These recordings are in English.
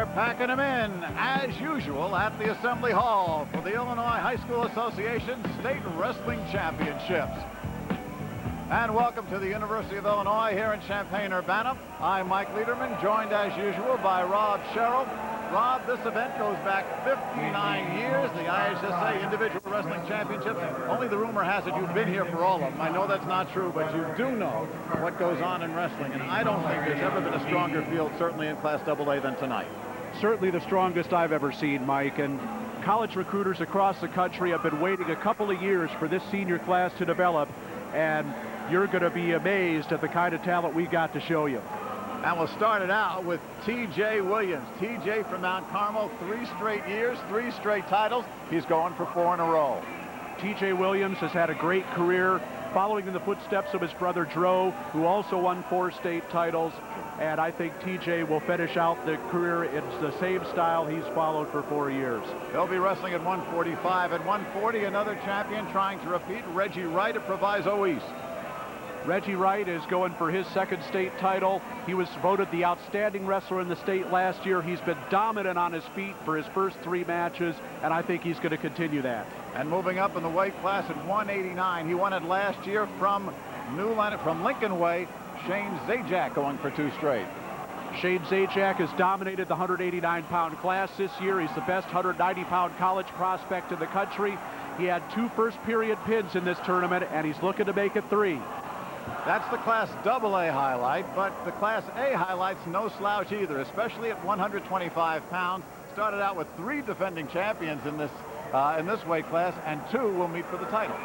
They're packing them in, as usual, at the Assembly Hall for the Illinois High School Association State Wrestling Championships. And welcome to the University of Illinois here in Champaign-Urbana. I'm Mike Lederman, joined as usual by Rob Sherrill. Rob, this event goes back 59 years, the IHSA Individual Wrestling Championships. Only the rumor has it you've been here for all of them. I know that's not true, but you do know what goes on in wrestling, and I don't think there's ever been a stronger field, certainly in Class AA, than tonight. Certainly the strongest I've ever seen, Mike, and college recruiters across the country have been waiting a couple of years for this senior class to develop, and you're going to be amazed at the kind of talent we got to show you. And we'll start it out with T.J. Williams. T.J. from Mount Carmel, 3 straight years, 3 straight titles. He's going for 4 in a row. T.J. Williams has had a great career, following in the footsteps of his brother Dro, who also won 4 state titles. And I think T.J. will finish out the career in the same style he's followed for 4 years. He'll be wrestling at 145. At 140, another champion trying to repeat, Reggie Wright at Proviso East. Reggie Wright is going for his 2nd state title. He was voted the outstanding wrestler in the state last year. He's been dominant on his feet for his first 3 matches, and I think he's going to continue that. And moving up in the weight class at 189, he won it last year from Lincoln Way. Shane Zajac going for 2 straight. Shane Zajac has dominated the 189-pound class this year. He's the best 190-pound college prospect in the country. He had 2 first-period pins in this tournament, and he's looking to make it 3. That's the Class AA highlight, but the Class A highlight's no slouch either, especially at 125 pounds. Started out with 3 defending champions in this weight class, and 2 will meet for the title.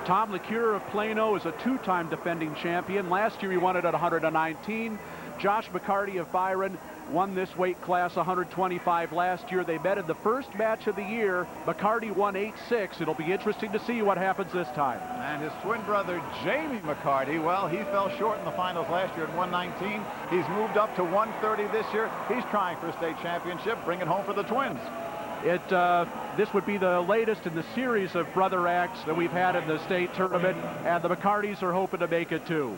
Tom LeCure of Plano is a 2-time defending champion. Last year he won it at 119. Josh McCarty of Byron won this weight class 125 last year. They met in the first match of the year. McCarty won 8-6. It'll be interesting to see what happens this time. And his twin brother Jamie McCarty, well, he fell short in the finals last year at 119. He's moved up to 130 this year. He's trying for a state championship, bring it home for the twins. This would be the latest in the series of brother acts that we've had in the state tournament, and the McCartys are hoping to make it too.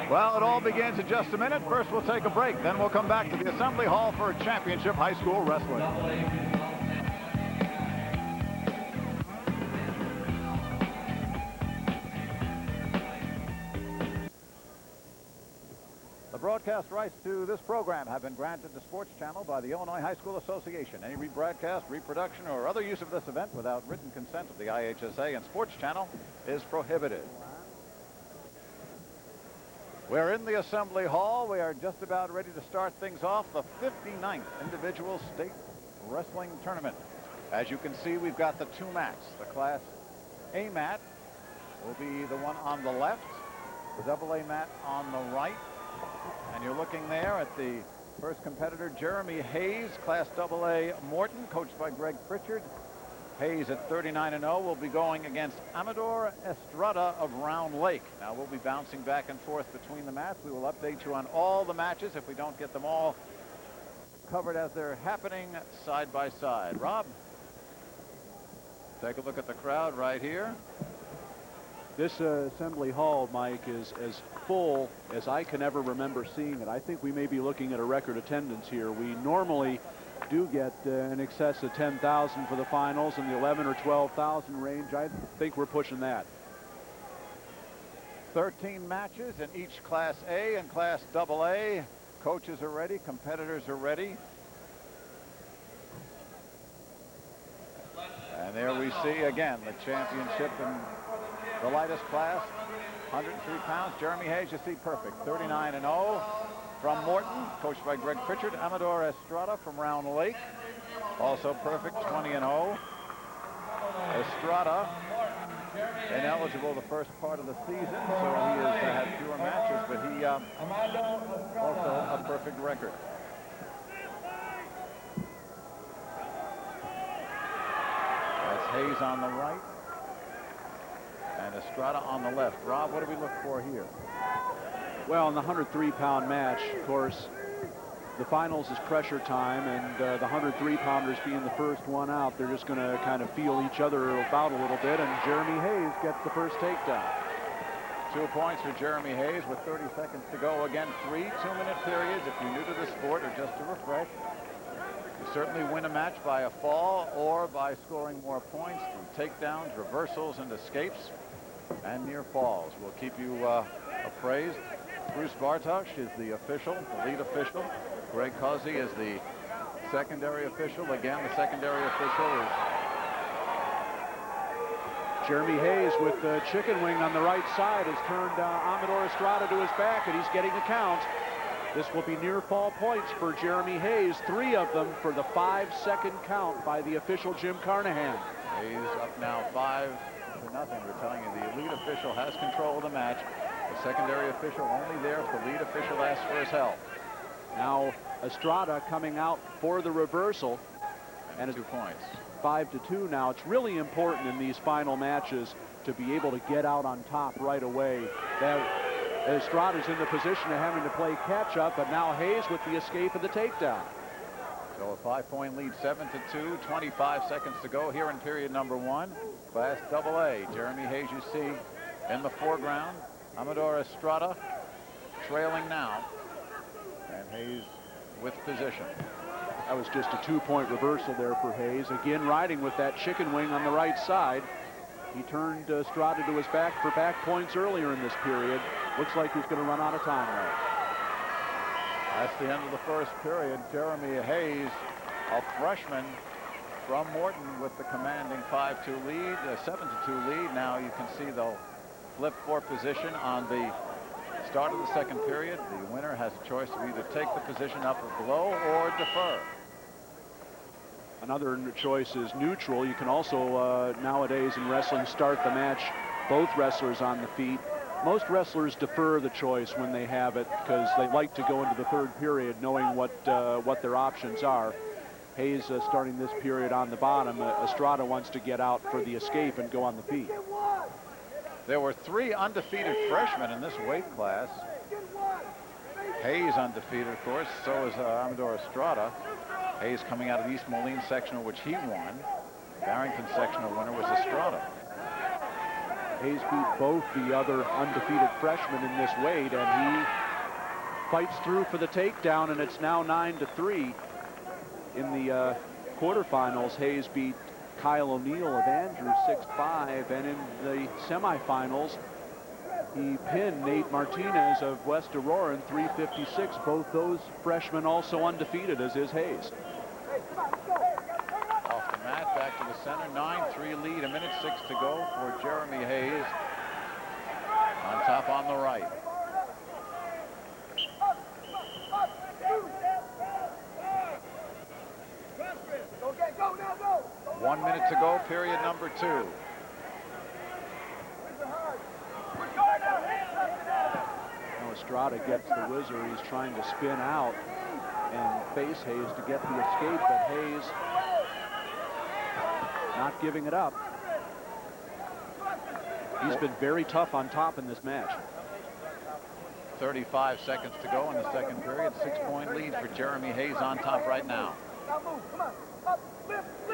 Well, it all begins in just a minute. First, we'll take a break. Then we'll come back to the Assembly Hall for championship high school wrestling. The broadcast rights to this program have been granted to Sports Channel by the Illinois High School Association. Any rebroadcast, reproduction, or other use of this event without written consent of the IHSA and Sports Channel is prohibited. We're in the Assembly Hall. We are just about ready to start things off, the 59th Individual State Wrestling Tournament. As you can see, we've got the 2 mats. The Class A mat will be the one on the left, the AA mat on the right. And you're looking there at the first competitor, Jeremy Hayes, Class AA Morton, coached by Greg Pritchard. Hayes at 39-0 will be going against Amador Estrada of Round Lake. Now we'll be bouncing back and forth between the mats. We will update you on all the matches if we don't get them all covered as they're happening side by side. Rob, take a look at the crowd right here. This Assembly Hall, Mike, is as full as I can ever remember seeing it. I think we may be looking at a record attendance here. We normally do get in excess of 10,000 for the finals, in the 11 or 12,000 range. I think we're pushing that. 13 matches in each Class A and Class AA. Coaches are ready, competitors are ready. And there we see again the championship in the lightest class, 103 pounds. Jeremy Hayes, you see, perfect, 39-0. From Morton, coached by Greg Pritchard. Amador Estrada from Round Lake, also perfect, 20-0. Estrada ineligible the first part of the season, so he has had fewer matches, but he also a perfect record. That's Hayes on the right and Estrada on the left. Rob, what do we look for here? Well, in the 103-pound match, of course, the finals is pressure time, and the 103-pounders being the first one out, they're just going to kind of feel each other about a little bit, and Jeremy Hayes gets the first takedown. 2 points for Jeremy Hayes with 30 seconds to go. Again, 3 2-minute periods if you're new to the sport or just to refresh. You certainly win a match by a fall or by scoring more points through takedowns, reversals, and escapes, and near falls. We'll keep you appraised. Bruce Bartosh is the official, the lead official. Greg Causey is the secondary official. Again, the secondary official is Jeremy Hayes with the chicken wing on the right side has turned Amador Estrada to his back, and he's getting a count. This will be near fall points for Jeremy Hayes, 3 of them for the 5-second count by the official Jim Carnahan. Hayes up now 5-0. We're telling you the lead official has control of the match. The secondary official only there if the lead official asks for his help. Now Estrada coming out for the reversal, and 2 points. 5-2 now. It's really important in these final matches to be able to get out on top right away. That Estrada's in the position of having to play catch up, but now Hayes with the escape of the takedown. So a 5-point lead, 7-2, 25 seconds to go here in period number 1. Class AA. Jeremy Hayes, you see, in the foreground. Amador Estrada trailing now, and Hayes with position. That was just a 2-point reversal there for Hayes. Again, riding with that chicken wing on the right side. He turned Estrada to his back for back points earlier in this period. Looks like he's going to run out of time now. That's the end of the first period. Jeremy Hayes, a freshman from Morton, with the commanding 5-2 lead, a 7-2 lead. Now you can see they'll flip for position on the start of the second period. The winner has a choice to either take the position up or below or defer. Another choice is neutral. You can also nowadays in wrestling start the match both wrestlers on the feet. Most wrestlers defer the choice when they have it because they like to go into the third period knowing what their options are. Hayes starting this period on the bottom. Estrada wants to get out for the escape and go on the feet. There were 3 undefeated freshmen in this weight class. Hayes undefeated, of course. So is Amador Estrada. Hayes coming out of East Moline sectional, which he won. Barrington sectional winner was Estrada. Hayes beat both the other undefeated freshmen in this weight, and he fights through for the takedown, and it's now 9-3. In the quarterfinals, Hayes beat Kyle O'Neill of Andrews 6-5, and in the semifinals, he pinned Nate Martinez of West Aurora in 3:56. Both those freshmen also undefeated, as is Hayes. Off the mat, back to the center, 9-3 lead, 1:06 to go for Jeremy Hayes. On top on the right. One minute to go, period number 2. Now Estrada gets the whizzer. He's trying to spin out and face Hayes to get the escape, but Hayes not giving it up. He's been very tough on top in this match. 35 seconds to go in the second period. 6-point lead for Jeremy Hayes on top right now.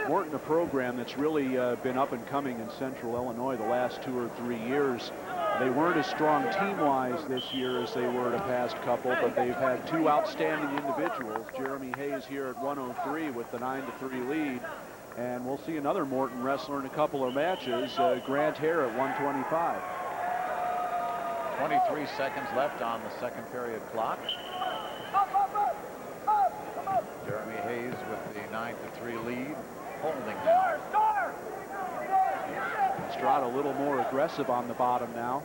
Morton, a program that's really been up and coming in Central Illinois the last 2 or 3 years. They weren't as strong team-wise this year as they were the past couple, but they've had 2 outstanding individuals. Jeremy Hayes here at 103 with the 9-3 lead. And we'll see another Morton wrestler in a couple of matches, Grant Hare at 125. 23 seconds left on the second period clock. Jeremy Hayes with the 9-3 lead, holding now. Estrada a little more aggressive on the bottom now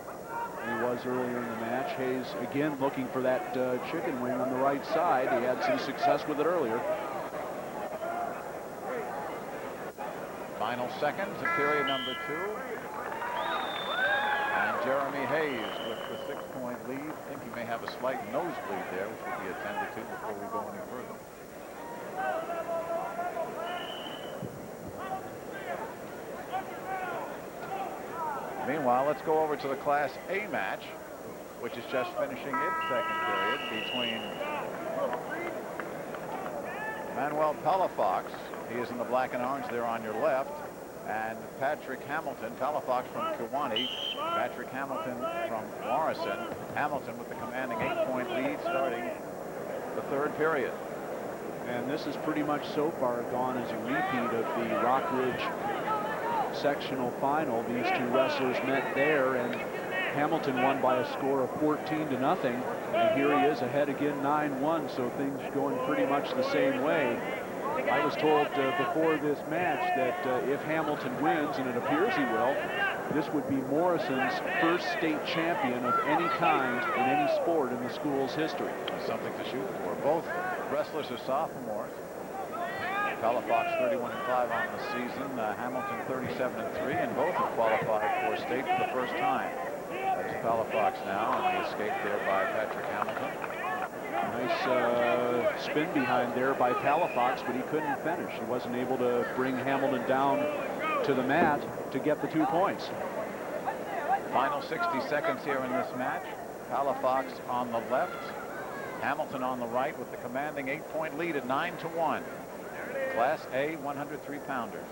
than he was earlier in the match. Hayes again looking for that chicken wing on the right side. He had some success with it earlier. Final seconds of period number 2. And Jeremy Hayes with the 6-point lead. I think he may have a slight nosebleed there, which will be attended to before we go any further. Meanwhile, let's go over to the Class A match, which is just finishing its second period between Manuel Palafox, he is in the black and orange there on your left, and Patrick Hamilton. Palafox from Kewanee, Patrick Hamilton from Morrison. Hamilton with the commanding 8-point lead starting the third period. And this is pretty much so far gone as a repeat of the Rockridge sectional final. These two wrestlers met there, and Hamilton won by a score of 14-0. And here he is ahead again 9-1, so things going pretty much the same way. I was told before this match that if Hamilton wins, and it appears he will, this would be Morrison's first state champion of any kind in any sport in the school's history. Something to shoot for. Both wrestlers are sophomores. Palafox 31-5 on the season. Hamilton 37-3, and both have qualified for state for the first time. There's Palafox now, and the escape there by Patrick Hamilton. Nice spin behind there by Palafox, but he couldn't finish. He wasn't able to bring Hamilton down to the mat to get the 2 points. Final 60 seconds here in this match. Palafox on the left, Hamilton on the right, with the commanding 8-point lead at 9-1. Class A 103-pounders.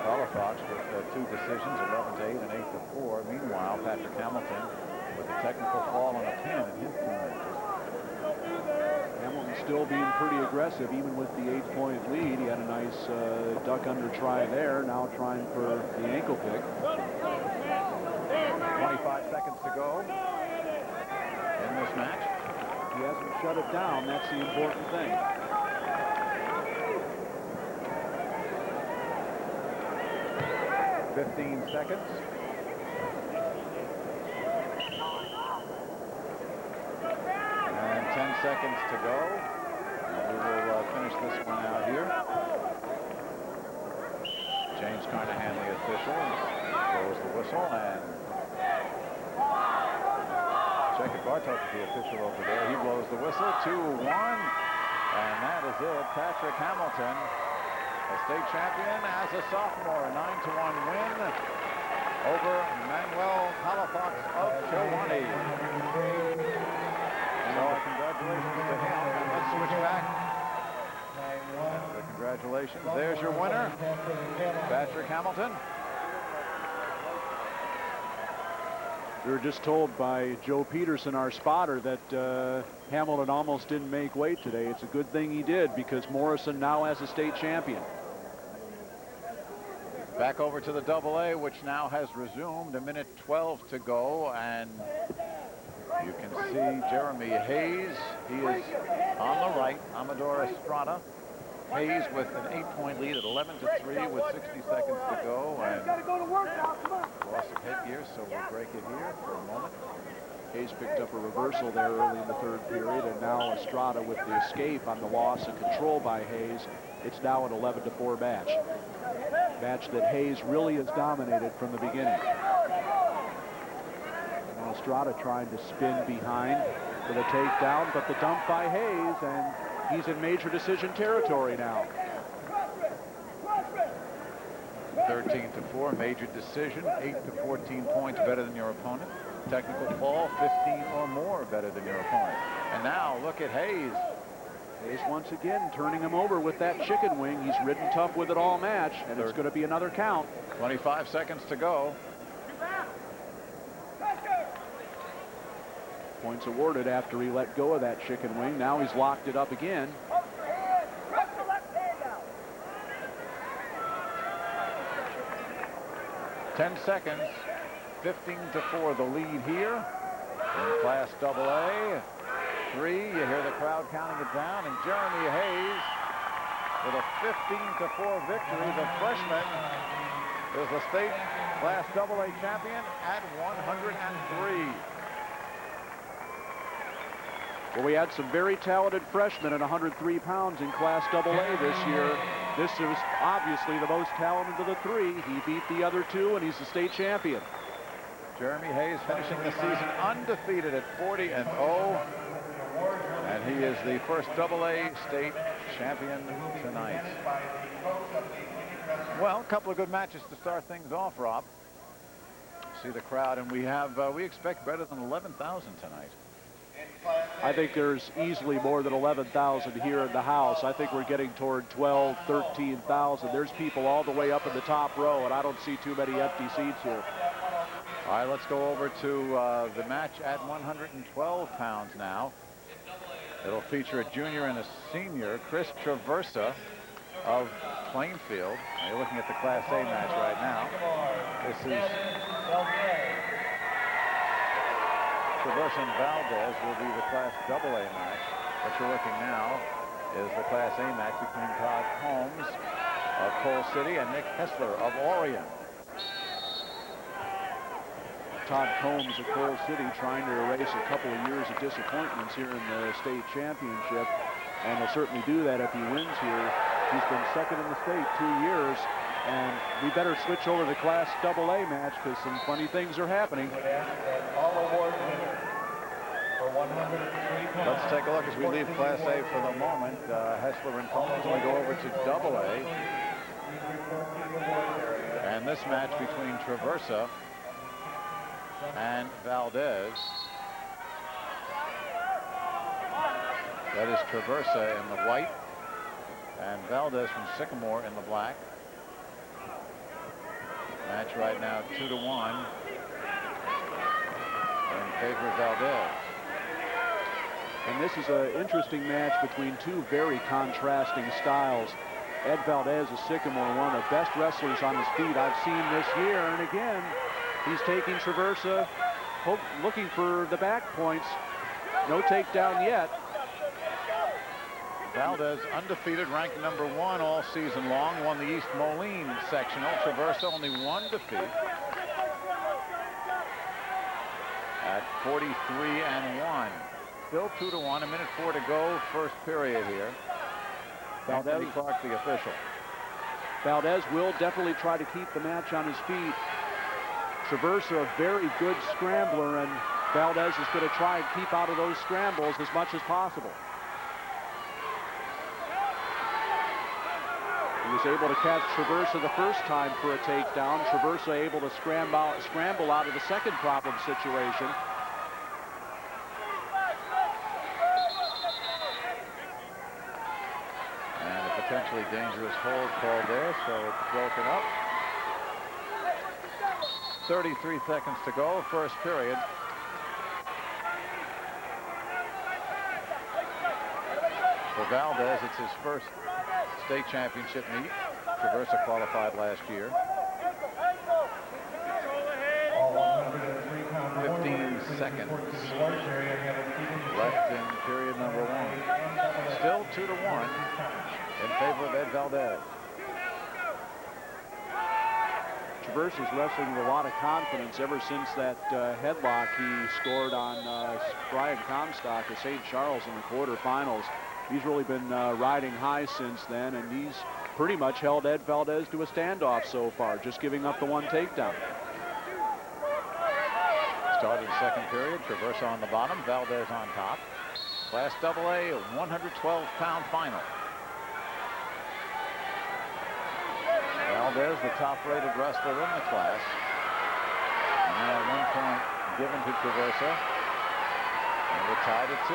Palafox with 2 decisions, 11-8 and 8-4. Meanwhile, Patrick Hamilton with a technical fall on a pin in his 2 matches. Hamilton still being pretty aggressive, even with the 8-point lead. He had a nice duck under try there. Now trying for the ankle pick. 25 seconds to go in this match. He hasn't shut it down. That's the important thing. $15 seconds. And 10 seconds to go. And we will finish this one out here. James Carnahan, the official, blows the whistle, and Jacob Bartok is the official over there. He blows the whistle. 2-1. And that is it. Patrick Hamilton, a state champion as a sophomore, a 9-1 win over Manuel Palafox of Chilhowee. So congratulations to him. And let's switch back. Congratulations. There's your winner, Patrick Hamilton. We were just told by Joe Peterson, our spotter, that Hamilton almost didn't make weight today. It's a good thing he did, because Morrison now has a state champion. Back over to the AA, which now has resumed. A minute 12 to go, and you can see Jeremy Hayes. He is on the right. Amador Estrada. Hayes with an 8-point lead at 11-3 with 60 seconds to go. And loss of headgear, so we'll break it here for a moment. Hayes picked up a reversal there early in the 3rd period, and now Estrada with the escape on the loss of control by Hayes. It's now an 11-4 match. Match that Hayes really has dominated from the beginning. And Estrada trying to spin behind for the takedown, but the dump by Hayes, and he's in major decision territory now. 13-4, major decision. 8-14 points better than your opponent. Technical fall, 15 or more better than your opponent. And now look at Hayes. Hayes once again turning him over with that chicken wing. He's ridden tough with it all match, and it's going to be another count. 25 seconds to go. Points awarded after he let go of that chicken wing. Now he's locked it up again. Ten seconds. 15-4 the lead here in Class AA. 3, you hear the crowd counting it down, and Jeremy Hayes with a 15-4 victory. The freshman is the state Class AA champion at 103. Well, we had some very talented freshmen at 103 pounds in Class AA this year. This is obviously the most talented of the 3. He beat the other 2, and he's the state champion. Jeremy Hayes finishing the season undefeated at 40-0. And he is the first AA state champion tonight. Well, a couple of good matches to start things off, Rob. See the crowd, and we expect better than 11,000 tonight. I think there's easily more than 11,000 here in the house. I think we're getting toward 12, 13,000. There's people all the way up in the top row, and I don't see too many empty seats here. All right, let's go over to the match at 112 pounds now. It'll feature a junior and a senior, Chris Traversa of Plainfield. Now you're looking at the Class A match right now. This is Traversa and Valdez will be the Class AA match. What you're looking now is the Class A match between Todd Combs of Coal City and Nick Hessler of Orion. Todd Combs of Coal City trying to erase a couple of years of disappointments here in the state championship, and he'll certainly do that if he wins here. He's been second in the state 2 years, and we better switch over to the Class AA match because some funny things are happening. Let's take a look as we leave Class A for the moment. Hessler and Combs will go over to AA. And this match between Traversa and Valdez. That is Traversa in the white and Valdez from Sycamore in the black. Match right now 2-1 in favor of Valdez. And this is an interesting match between two very contrasting styles. Ed Valdez of Sycamore, one of the best wrestlers on his feet I've seen this year, and again he's taking Traversa, looking for the back points. No takedown yet. Valdez undefeated, ranked number 1 all season long, won the East Moline sectional. Traversa only one defeat at 43-1. Still 2-1, a minute 4 to go, first period here. Valdez, Clark, the official. Valdez will definitely try to keep the match on his feet. Traversa, a very good scrambler, and Valdez is going to try and keep out of those scrambles as much as possible. He was able to catch Traversa the first time for a takedown. Traversa able to scramble out of the second problem situation. And a potentially dangerous hold called there, so it's broken up. 33 seconds to go, first period. For Valdez, it's his first state championship meet. Traversa qualified last year. 15 seconds left in period number 1. Still 2-1 in favor of Ed Valdez. Traversa's wrestling with a lot of confidence ever since that headlock he scored on Brian Comstock of St. Charles in the quarterfinals. He's really been riding high since then, and he's pretty much held Ed Valdez to a standoff so far, just giving up the one takedown. Started the second period. Traversa on the bottom, Valdez on top. Class AA, 112-pound final. Valdez, the top-rated wrestler in the class. And now 1 point given to Traversa. And we're tied at 2.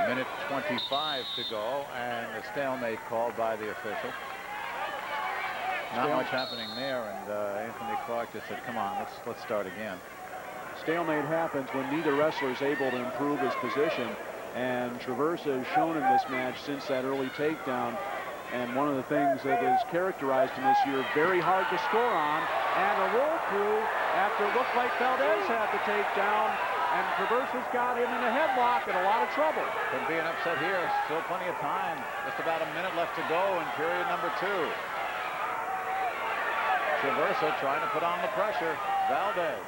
Minute 25 to go, and a stalemate called by the official. Not much happening there, and Anthony Clark just said, come on, let's start again. Stalemate happens when neither wrestler is able to improve his position, and Traversa has shown in this match since that early takedown, and one of the things that is characterized in this year, very hard to score on, and a roll through after it looked like Valdez had the takedown. And Traversa's got him in a headlock and a lot of trouble. Could be an upset here. Still plenty of time. Just about a minute left to go in period number 2. Traversa trying to put on the pressure. Valdez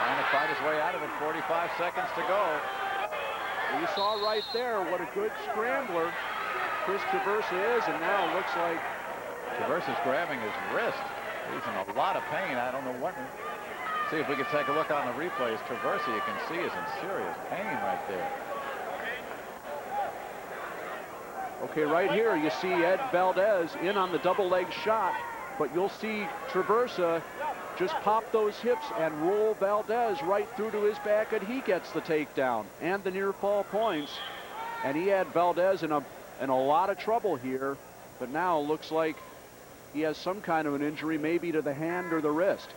trying to fight his way out of it. 45 seconds to go. You saw right there what a good scrambler Chris Traversa is, and now it looks like Traversa's grabbing his wrist. He's in a lot of pain. I don't know what. See if we can take a look on the replays. Traversa, you can see, is in serious pain right there. Okay, right here you see Ed Valdez in on the double leg shot, but you'll see Traversa just pop those hips and roll Valdez right through to his back, and he gets the takedown and the near fall points. And he had Valdez in a lot of trouble here, but now looks like he has some kind of an injury, maybe to the hand or the wrist.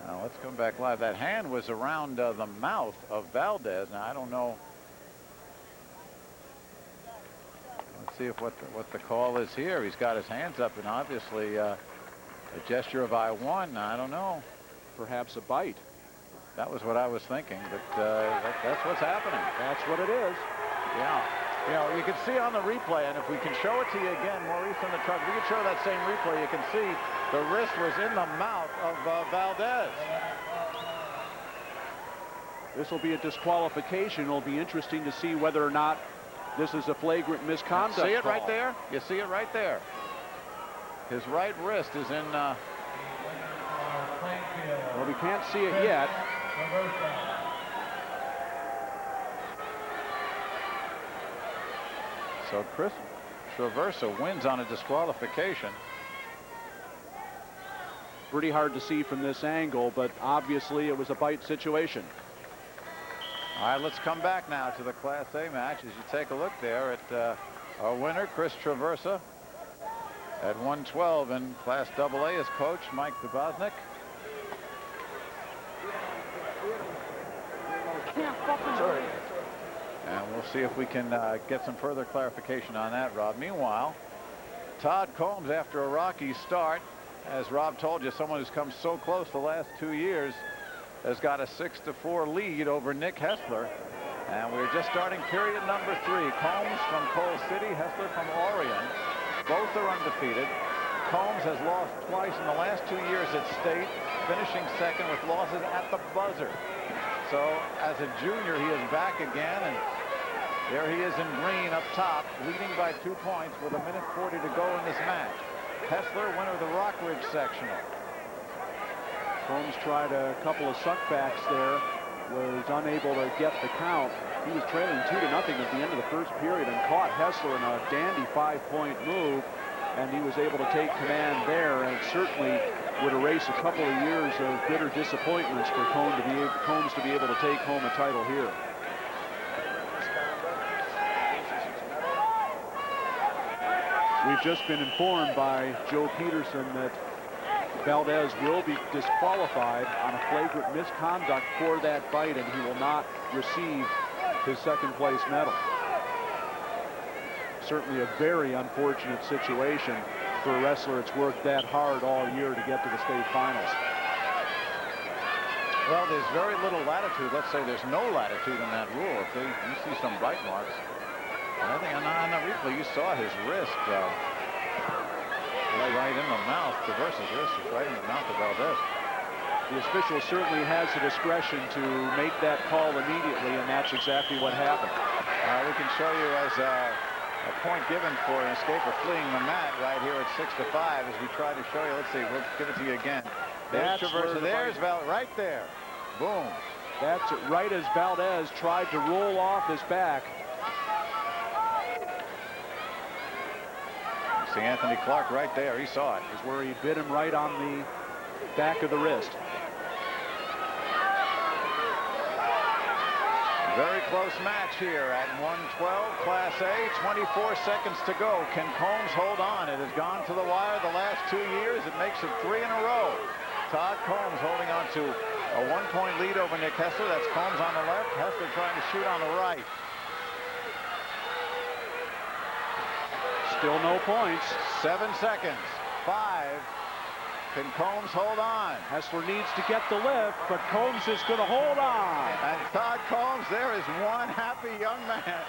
Now let's come back live. That hand was around the mouth of Valdez. Now I don't know. Let's see if what the call is here. He's got his hands up, and obviously a gesture of I won. I don't know. Perhaps a bite. That was what I was thinking, but that's what's happening. That's what it is. Yeah. You know, you can see on the replay, and if we can show it to you again, Maurice on the truck, we can show that same replay. You can see the wrist was in the mouth of Valdez. This will be a disqualification. It'll be interesting to see whether or not this is a flagrant misconduct. See it call. right there? You see it right there. His right wrist is in. Well, we can't see it yet. So Chris Traversa wins on a disqualification. Pretty hard to see from this angle, but obviously it was a bite situation. All right, let's come back now to the Class A match as you take a look there at our winner, Chris Traversa, at 112 in Class AA. His coach, Mike Dubosnik. Sorry. And we'll see if we can get some further clarification on that, Rob. Meanwhile, Todd Combs, after a rocky start, as Rob told you, someone who's come so close the last 2 years, has got a 6-4 lead over Nick Hessler. And we're just starting period number 3. Combs from Coal City, Hessler from Orion. Both are undefeated. Combs has lost twice in the last 2 years at state, finishing second with losses at the buzzer. So as a junior, he is back again, and there he is in green up top, leading by 2 points with 1:40 to go in this match. Hessler, winner of the Rockridge sectional. Combs tried a couple of suckbacks there, was unable to get the count. He was trailing 2-0 at the end of the first period and caught Hessler in a dandy 5-point move, and he was able to take command there, and certainly would erase a couple of years of bitter disappointments for Combs to be able to take home a title here. We've just been informed by Joe Peterson that Valdez will be disqualified on a flagrant misconduct for that fight, and he will not receive his second-place medal. Certainly a very unfortunate situation for a wrestler that's worked that hard all year to get to the state finals. Well, there's very little latitude. Let's say there's no latitude in that rule. If you see some bite marks. And I think on the replay you saw his wrist right in the mouth. Traversa's wrist is right in the mouth of Valdez. The official certainly has the discretion to make that call immediately, and that's exactly what happened. We can show you as a point given for an escape of fleeing the mat right here at 6-5 as we try to show you. Let's see, we'll give it to you again. There's Traversa. There's Valdez right there. Boom. That's right as Valdez tried to roll off his back. See Anthony Clark right there. He saw it. Is where he bit him right on the back of the wrist. Very close match here at 112, Class A. 24 seconds to go. Can Combs hold on? It has gone to the wire the last 2 years. It makes it 3 in a row. Todd Combs holding on to a 1-point lead over Nick Hessler. That's Combs on the left. Hessler trying to shoot on the right. Still no points. 7 seconds. 5. Can Combs hold on? Hessler needs to get the lift, but Combs is going to hold on. And Todd Combs, there is one happy young man.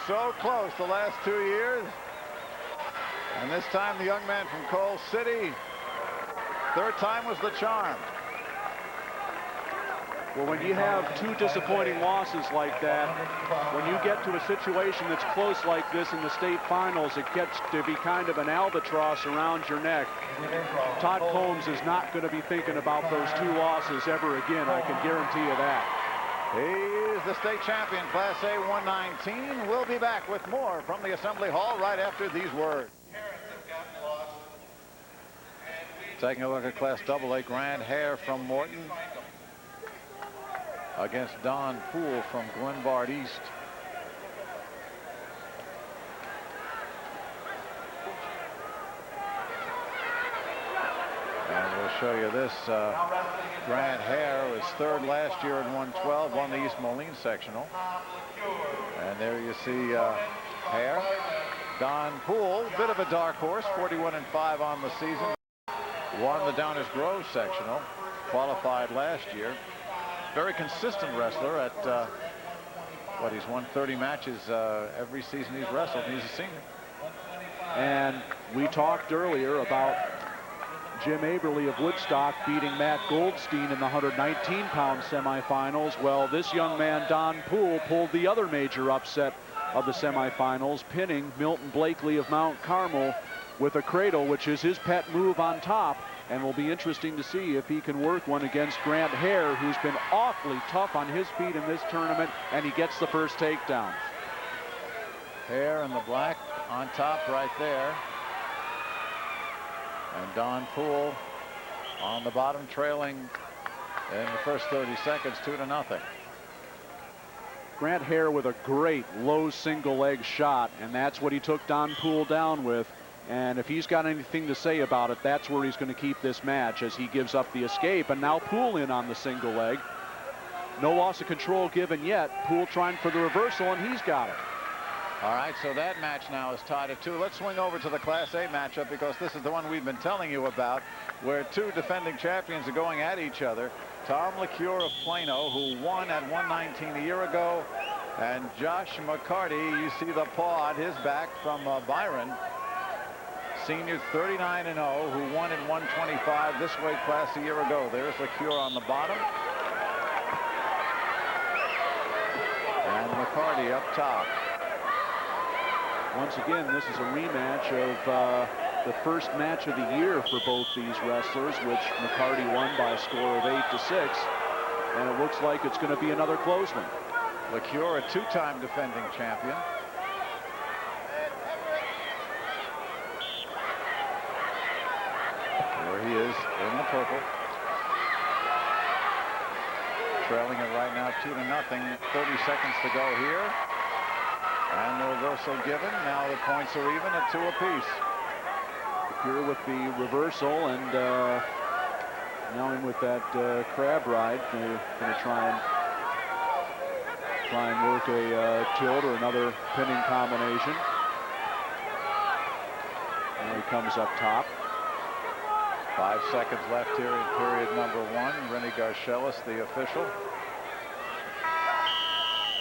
So close the last 2 years. And this time the young man from Coal City. Third time was the charm. Well, when you have 2 disappointing losses like that, when you get to a situation that's close like this in the state finals, it gets to be kind of an albatross around your neck. Todd Combs is not going to be thinking about those 2 losses ever again. I can guarantee you that. He's the state champion, Class A 119. We'll be back with more from the Assembly Hall right after these words. Taking a look at Class AA, Grant Hare from Morton against Don Poole from Glenbard East. And we'll show you this. Grant Hare was third last year in 112, won the East Moline sectional. And there you see Hare. Don Poole, bit of a dark horse, 41-5 on the season. Won the Downers Grove sectional, qualified last year. Very consistent wrestler at what, he's won 30 matches every season he's wrestled, and he's a senior. And we talked earlier about Jim Aberly of Woodstock beating Matt Goldstein in the 119-pound semifinals. Well, this young man, Don Poole, pulled the other major upset of the semifinals, pinning Milton Blakely of Mount Carmel with a cradle, which is his pet move on top, and will be interesting to see if he can work one against Grant Hare, who's been awfully tough on his feet in this tournament, and he gets the first takedown. Hare in the black on top right there. And Don Poole on the bottom, trailing in the first 30 seconds 2-0. Grant Hare with a great low single leg shot, and that's what he took Don Poole down with. And if he's got anything to say about it, that's where he's going to keep this match, as he gives up the escape. And now Poole in on the single leg. No loss of control given yet. Poole trying for the reversal, and he's got it. All right, so that match now is tied at 2. Let's swing over to the Class A matchup, because this is the one we've been telling you about, where two defending champions are going at each other. Tom LeCure of Plano, who won at 119 a year ago, and Josh McCarty, you see the paw on his back from Byron. Senior 39-0, who won in 125 this weight class a year ago. There's LeCure on the bottom. And McCarty up top. Once again, this is a rematch of the first match of the year for both these wrestlers, which McCarty won by a score of 8-6. And it looks like it's going to be another close one. LeCure, a two-time defending champion. There he is in the purple. Trailing it right now 2-0. 30 seconds to go here. And the reversal given. Now the points are even at 2 apiece. Here with the reversal, and now in with that crab ride. They're going to try and work a tilt or another pinning combination. Now he comes up top. 5 seconds left here in period number 1. Rennie Garcelis, the official.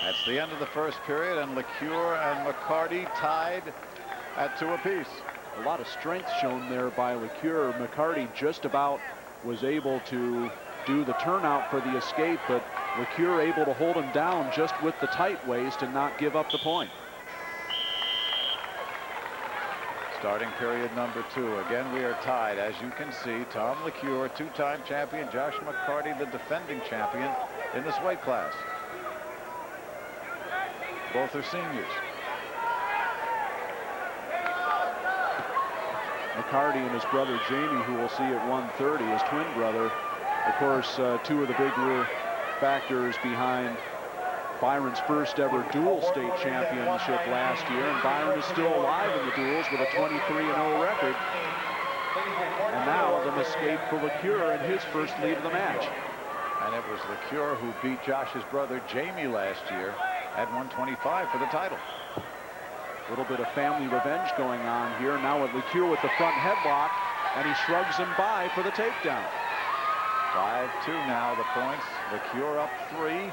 That's the end of the first period, and LeCure and McCarty tied at 2 apiece. A lot of strength shown there by LeCure. McCarty just about was able to do the turnout for the escape, but LeCure able to hold him down just with the tight waist and not give up the point. Starting period number 2. Again, we are tied. As you can see, Tom LeCure, two-time champion. Josh McCarty, the defending champion in this weight class. Both are seniors. McCarty and his brother Jamie, who we'll see at 130, his twin brother. Of course, two of the big factors behind Byron's first ever dual state championship last year, and Byron is still alive in the duels with a 23-0 record. And now an escape for LeCure in his first lead of the match. And it was LeCure who beat Josh's brother Jamie last year at 125 for the title. A little bit of family revenge going on here. Now with LeCure with the front headlock, and he shrugs him by for the takedown. 5-2 now the points. LeCure up 3.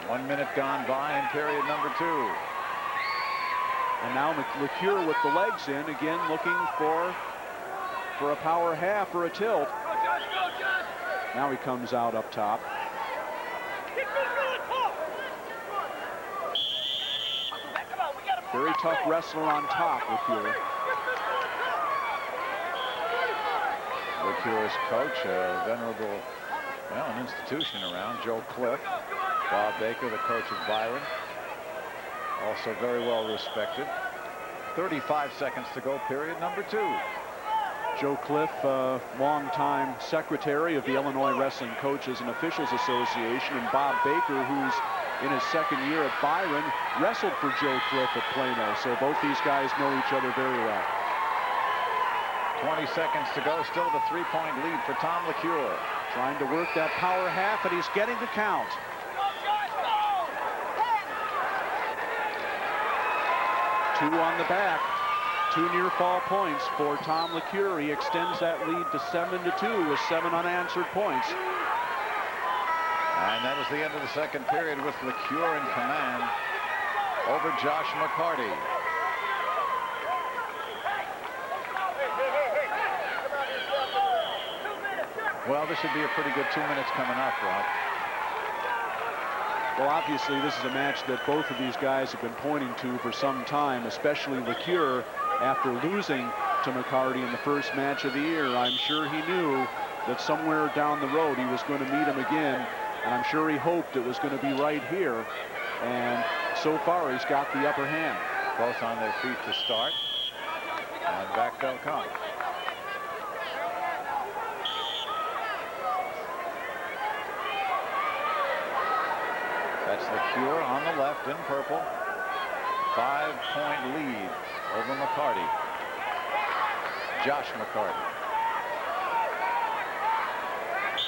1 minute gone by in period number 2. And now LeCure with the legs in, again looking for a power half or a tilt. Now he comes out up top. Very tough wrestler on top, LeCure. LeCure's coach, a venerable Well, an institution around. Joe Cliff, Bob Baker, the coach of Byron, also very well respected. 35 seconds to go, period number 2. Joe Cliff, longtime secretary of the Illinois Wrestling Coaches and Officials Association, and Bob Baker, who's in his second year at Byron, wrestled for Joe Cliff at Plano. So both these guys know each other very well. 20 seconds to go, still the 3-point lead for Tom LeCure. Trying to work that power half, and he's getting the count. Two on the back. 2 near fall points for Tom LeCure. He extends that lead to 7-2 with 7 unanswered points. And that is the end of the second period with LeCure in command over Josh McCarty. Well, this should be a pretty good 2 minutes coming up, Rob. Well, obviously, this is a match that both of these guys have been pointing to for some time, especially LeCure after losing to McCarty in the first match of the year. I'm sure he knew that somewhere down the road he was going to meet him again, and I'm sure he hoped it was going to be right here. And so far, he's got the upper hand. Both on their feet to start, and back they'll come. That's LeCure on the left in purple. 5-point lead over McCarty. Josh McCarty.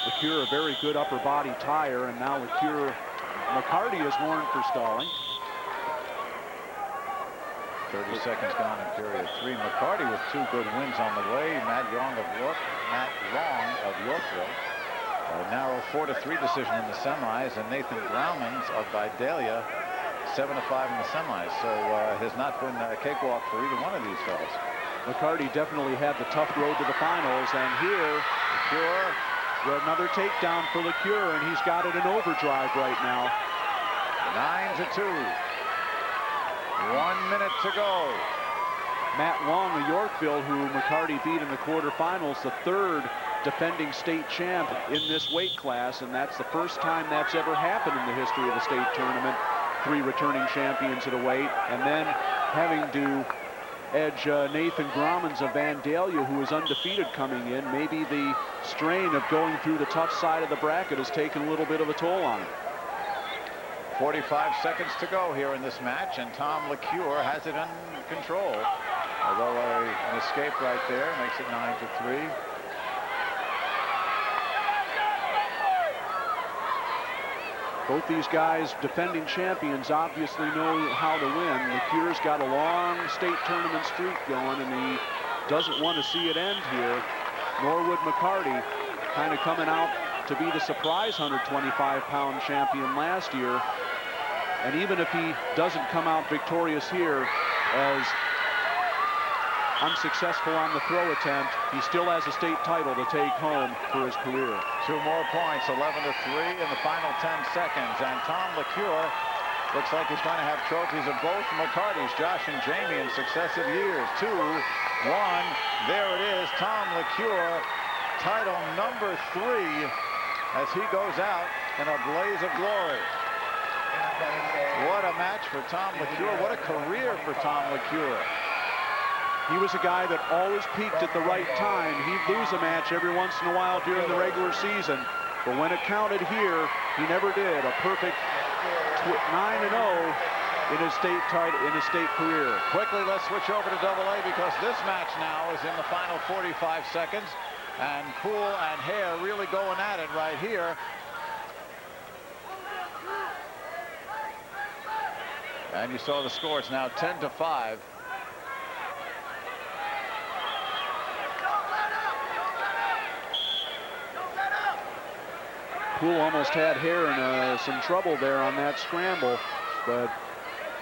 LeCure, a very good upper body tire, and now McCarty is warned for stalling. 30 seconds gone in period 3. McCarty with 2 good wins on the way. Matt Long of Yorkville. A narrow 4-3 decision in the semis, and Nathan Grauman's of Vidalia 7-5 in the semis. So it has not been a cakewalk for either one of these fellas. McCarty definitely had the tough road to the finals, and here LeCure, another takedown for LeCure, and he's got it in overdrive right now. 9-2. 1 minute to go. Matt Long of Yorkville, who McCarty beat in the quarterfinals, the 3rd defending state champ in this weight class, and that's the first time that's ever happened in the history of the state tournament. 3 returning champions at a weight, and then having to edge Nathan Grauman's of Vandalia, who is undefeated coming in. Maybe the strain of going through the tough side of the bracket has taken a little bit of a toll on him. 45 seconds to go here in this match, and Tom LeCure has it under control. Although an escape right there makes it 9-3. Both these guys, defending champions, obviously know how to win. LeCure's got a long state tournament streak going, and he doesn't want to see it end here, nor would McCarty, kind of coming out to be the surprise 125-pound champion last year. And even if he doesn't come out victorious here as unsuccessful on the throw attempt, he still has a state title to take home for his career. 2 more points, 11-3 in the final 10 seconds. And Tom LeCure looks like he's going to have trophies of both McCarty's, Josh and Jamie, in successive years. 2-1. There it is. Tom LeCure, title number 3, as he goes out in a blaze of glory. What a match for Tom LeCure. What a career for Tom LeCure. He was a guy that always peaked at the right time. He'd lose a match every once in a while during the regular season, but when it counted here, he never did. A perfect 9-0 in his state career. Quickly, let's switch over to AA, because this match now is in the final 45 seconds, and Poole and Hare really going at it right here. And you saw the score. It's now 10-5. Poole almost had Hare in some trouble there on that scramble, but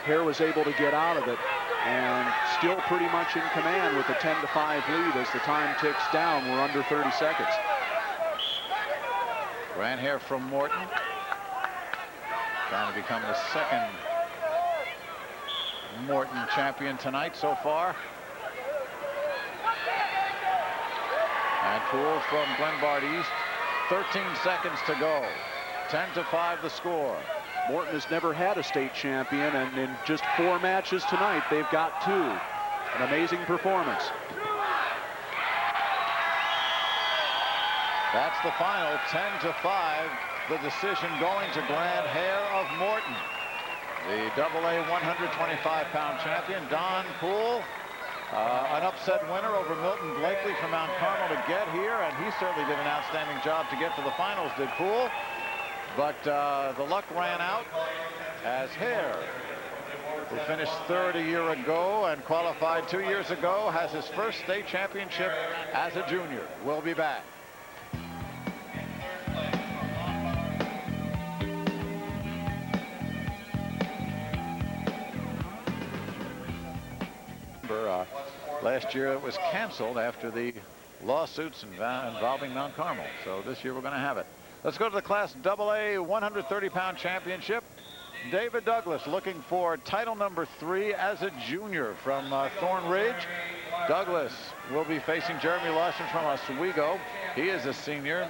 Hare was able to get out of it, and still pretty much in command with a 10-5 lead as the time ticks down. We're under 30 seconds. Grant Hare from Morton, trying to become the 2nd Morton champion tonight so far. And Poole from Glenbard East, 13 seconds to go. 10-5 the score. Morton has never had a state champion, and in just 4 matches tonight, they've got 2. An amazing performance. That's the final, 10-5. The decision going to Grant Hare of Morton. The AA 125-pound champion, Don Poole, an upset winner over Milton Blakely from Mount Carmel to get here, and he certainly did an outstanding job to get to the finals, did Poole. But the luck ran out as Hare, who finished 3rd a year ago and qualified 2 years ago, has his first state championship as a junior. We'll be back. Last year it was canceled after the lawsuits involving Mount Carmel. So this year we're going to have it. Let's go to the Class AA 130-pound championship. David Douglas looking for title number 3 as a junior from Thorn Ridge. Douglas will be facing Jeremy Larson from Oswego. He is a senior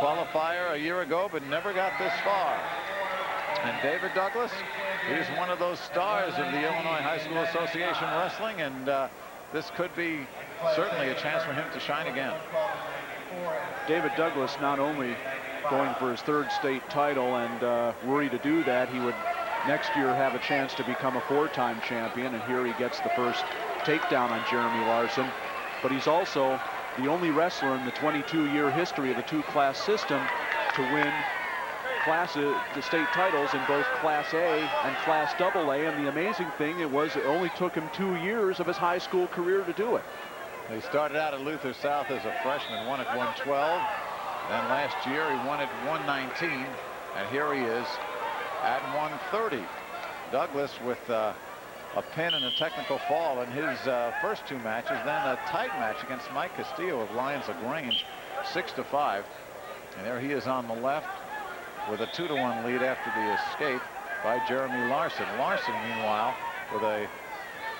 qualifier a year ago, but never got this far. And David Douglas, he's one of those stars of the Illinois High School Association Wrestling, and this could be certainly a chance for him to shine again. David Douglas not only going for his 3rd state title, and were he to do that, he would next year have a chance to become a 4-time champion, and here he gets the first takedown on Jeremy Larson. But he's also the only wrestler in the 22-year history of the 2-class system to win the state titles in both Class A and Class AA, and the amazing thing it only took him 2 years of his high school career to do it. He started out at Luther South as a freshman, won at 112. Then last year he won at 119, and here he is at 130. Douglas with a pin and a technical fall in his first 2 matches, then a tight match against Mike Castillo of Lions LaGrange, 6-5. And there he is on the left with a 2-1 lead after the escape by Jeremy Larson. Larson, meanwhile,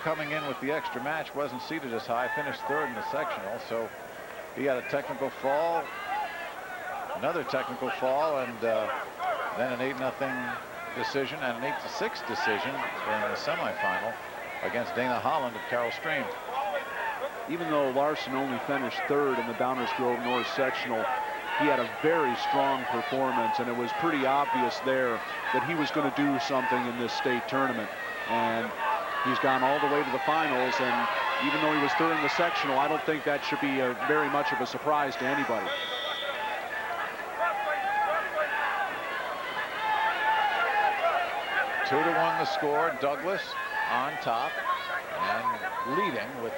coming in with the extra match, wasn't seated as high, finished 3rd in the sectional, so he had a technical fall, another technical fall, and then an 8-0 decision and an 8-6 decision in the semifinal against Dana Holland of Carroll Stream. Even though Larson only finished 3rd in the Downers Grove North sectional, he had a very strong performance, and it was pretty obvious there that he was going to do something in this state tournament. And he's gone all the way to the finals, and even though he was 3rd in the sectional, I don't think that should be very much of a surprise to anybody. Two to 1 the score. Douglas on top and leading with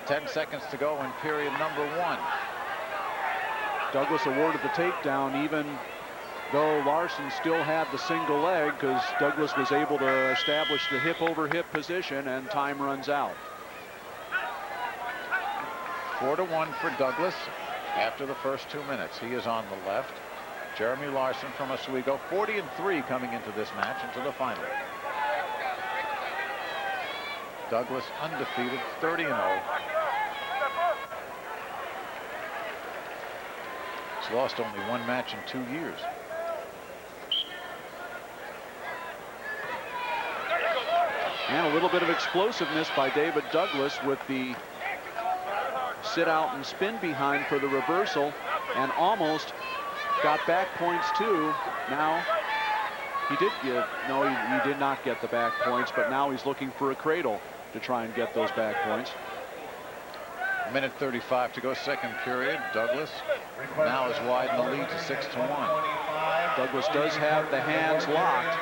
10 seconds to go in period number 1. Douglas awarded the takedown even though Larson still had the single leg, because Douglas was able to establish the hip over hip position, and time runs out. 4-1 for Douglas after the first 2 minutes. He is on the left. Jeremy Larson from Oswego, 40-3 coming into this match, into the final. Douglas undefeated, 30-0. He's lost only 1 match in 2 years. And a little bit of explosiveness by David Douglas with the sit out and spin behind for the reversal, and almost got back points too. Now he did he did not get the back points, but now he's looking for a cradle to try and get those back points. Minute 35 to go, second period. Douglas now has widened the lead to 6-1. Douglas does have the hands locked.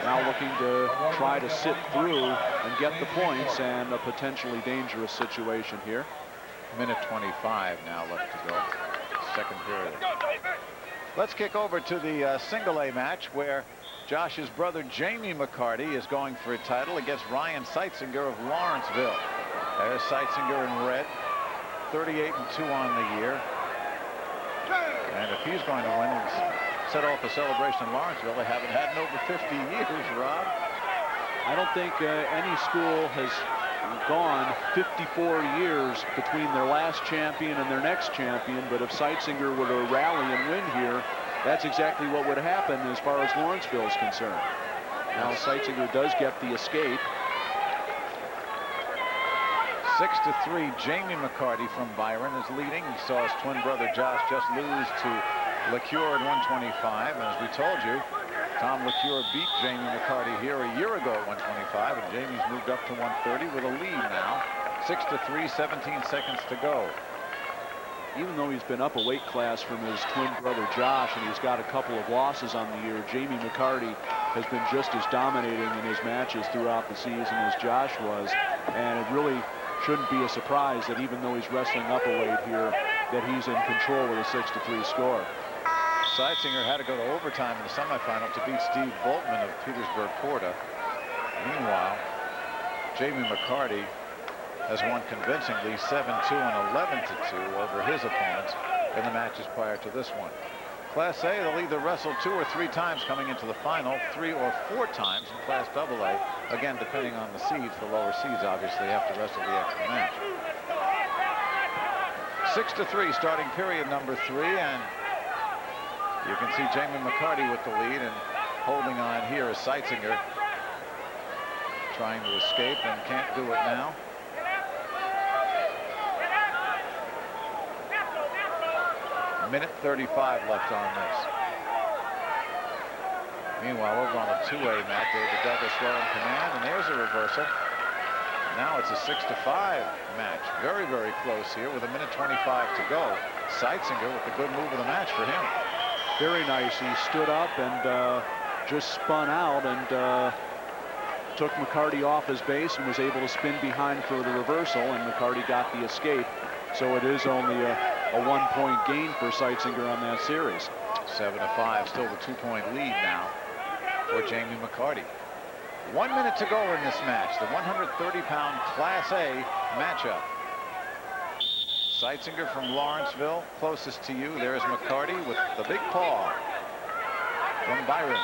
Now looking to try to sit through and get the points, and a potentially dangerous situation here. Minute 25 now left to go, second period. Let's kick over to the single A match, where Josh's brother Jamie McCarty is going for a title against Ryan Seitzinger of Lawrenceville. There's Seitzinger in red, 38-2 on the year. And if he's going to win, set off a celebration in Lawrenceville they haven't had in over 50 years, Rob. I don't think any school has gone 54 years between their last champion and their next champion, but if Seitzinger were to rally and win here, that's exactly what would happen as far as Lawrenceville is concerned. Now Seitzinger does get the escape. 6-3, Jamie McCarty from Byron is leading. He saw his twin brother Josh just lose to LeCure at 125. And as we told you, Tom LeCure beat Jamie McCarty here a year ago at 125, and Jamie's moved up to 130 with a lead now. 6-3, 17 seconds to go. Even though he's been up a weight class from his twin brother Josh, and he's got a couple of losses on the year, Jamie McCarty has been just as dominating in his matches throughout the season as Josh was. And it really shouldn't be a surprise that even though he's wrestling up a weight here, that he's in control with a 6-3 score. Seitzinger had to go to overtime in the semifinal to beat Steve Boltman of Petersburg Porta. Meanwhile, Jamie McCarty has won convincingly 7-2 and 11-2 over his opponents in the matches prior to this one. Class A, they'll either wrestle 2 or 3 times coming into the final, 3 or 4 times in Class AA. Again, depending on the seeds. The lower seeds obviously have to wrestle the extra match. 6-3, starting period number 3, and you can see Jamie McCarty with the lead, and holding on here is Seitzinger, trying to escape and can't do it now. Minute 35 left on this. Meanwhile, over on a two-way mat, David Douglas well in command, and there's a reversal. Now it's a 6-5 match. Very, very close here with a minute 25 to go. Seitzinger with the good move of the match for him. Very nice. He stood up and just spun out and took McCarty off his base and was able to spin behind for the reversal, and McCarty got the escape. So it is only a 1-point gain for Seitzinger on that series. 7-5, still the 2-point lead now for Jamie McCarty. 1 minute to go in this match, the 130-pound Class A matchup. Seitzinger from Lawrenceville, closest to you. There's McCarty with the big paw from Byron.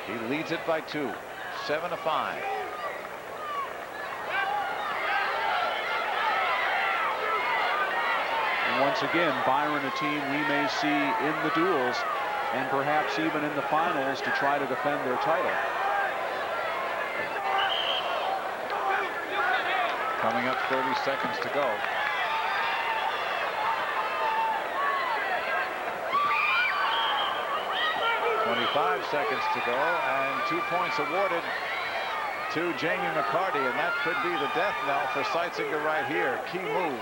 He leads it by 2, 7-5. And once again, Byron, a team we may see in the duels and perhaps even in the finals to try to defend their title. Coming up 30 seconds to go. .25 seconds to go, and 2 points awarded to Jamie McCarty, and that could be the death knell for Seitzinger right here. Key move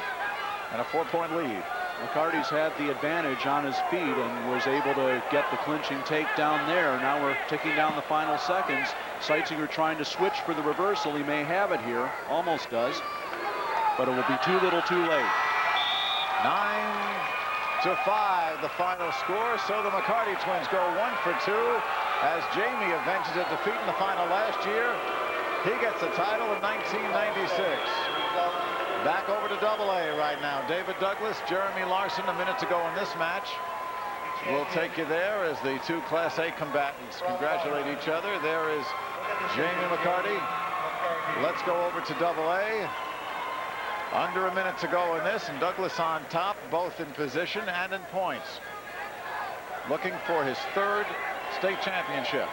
and a 4-point lead. McCarty's had the advantage on his feet and was able to get the clinching takedown there. Now we're ticking down the final seconds. Seitzinger trying to switch for the reversal. He may have it here, almost does, but it will be too little too late. 9-5, the final score. So the McCarty twins go 1 for 2 as Jamie avenges a defeat in the final last year. He gets the title in 1996. Back over to AA right now. David Douglas, Jeremy Larson, a minute to go in this match. We'll take you there as the 2 Class A combatants congratulate each other. There is Jamie McCarty. Let's go over to AA. Under a minute to go in this, and Douglas on top, both in position and in points. Looking for his 3rd state championship.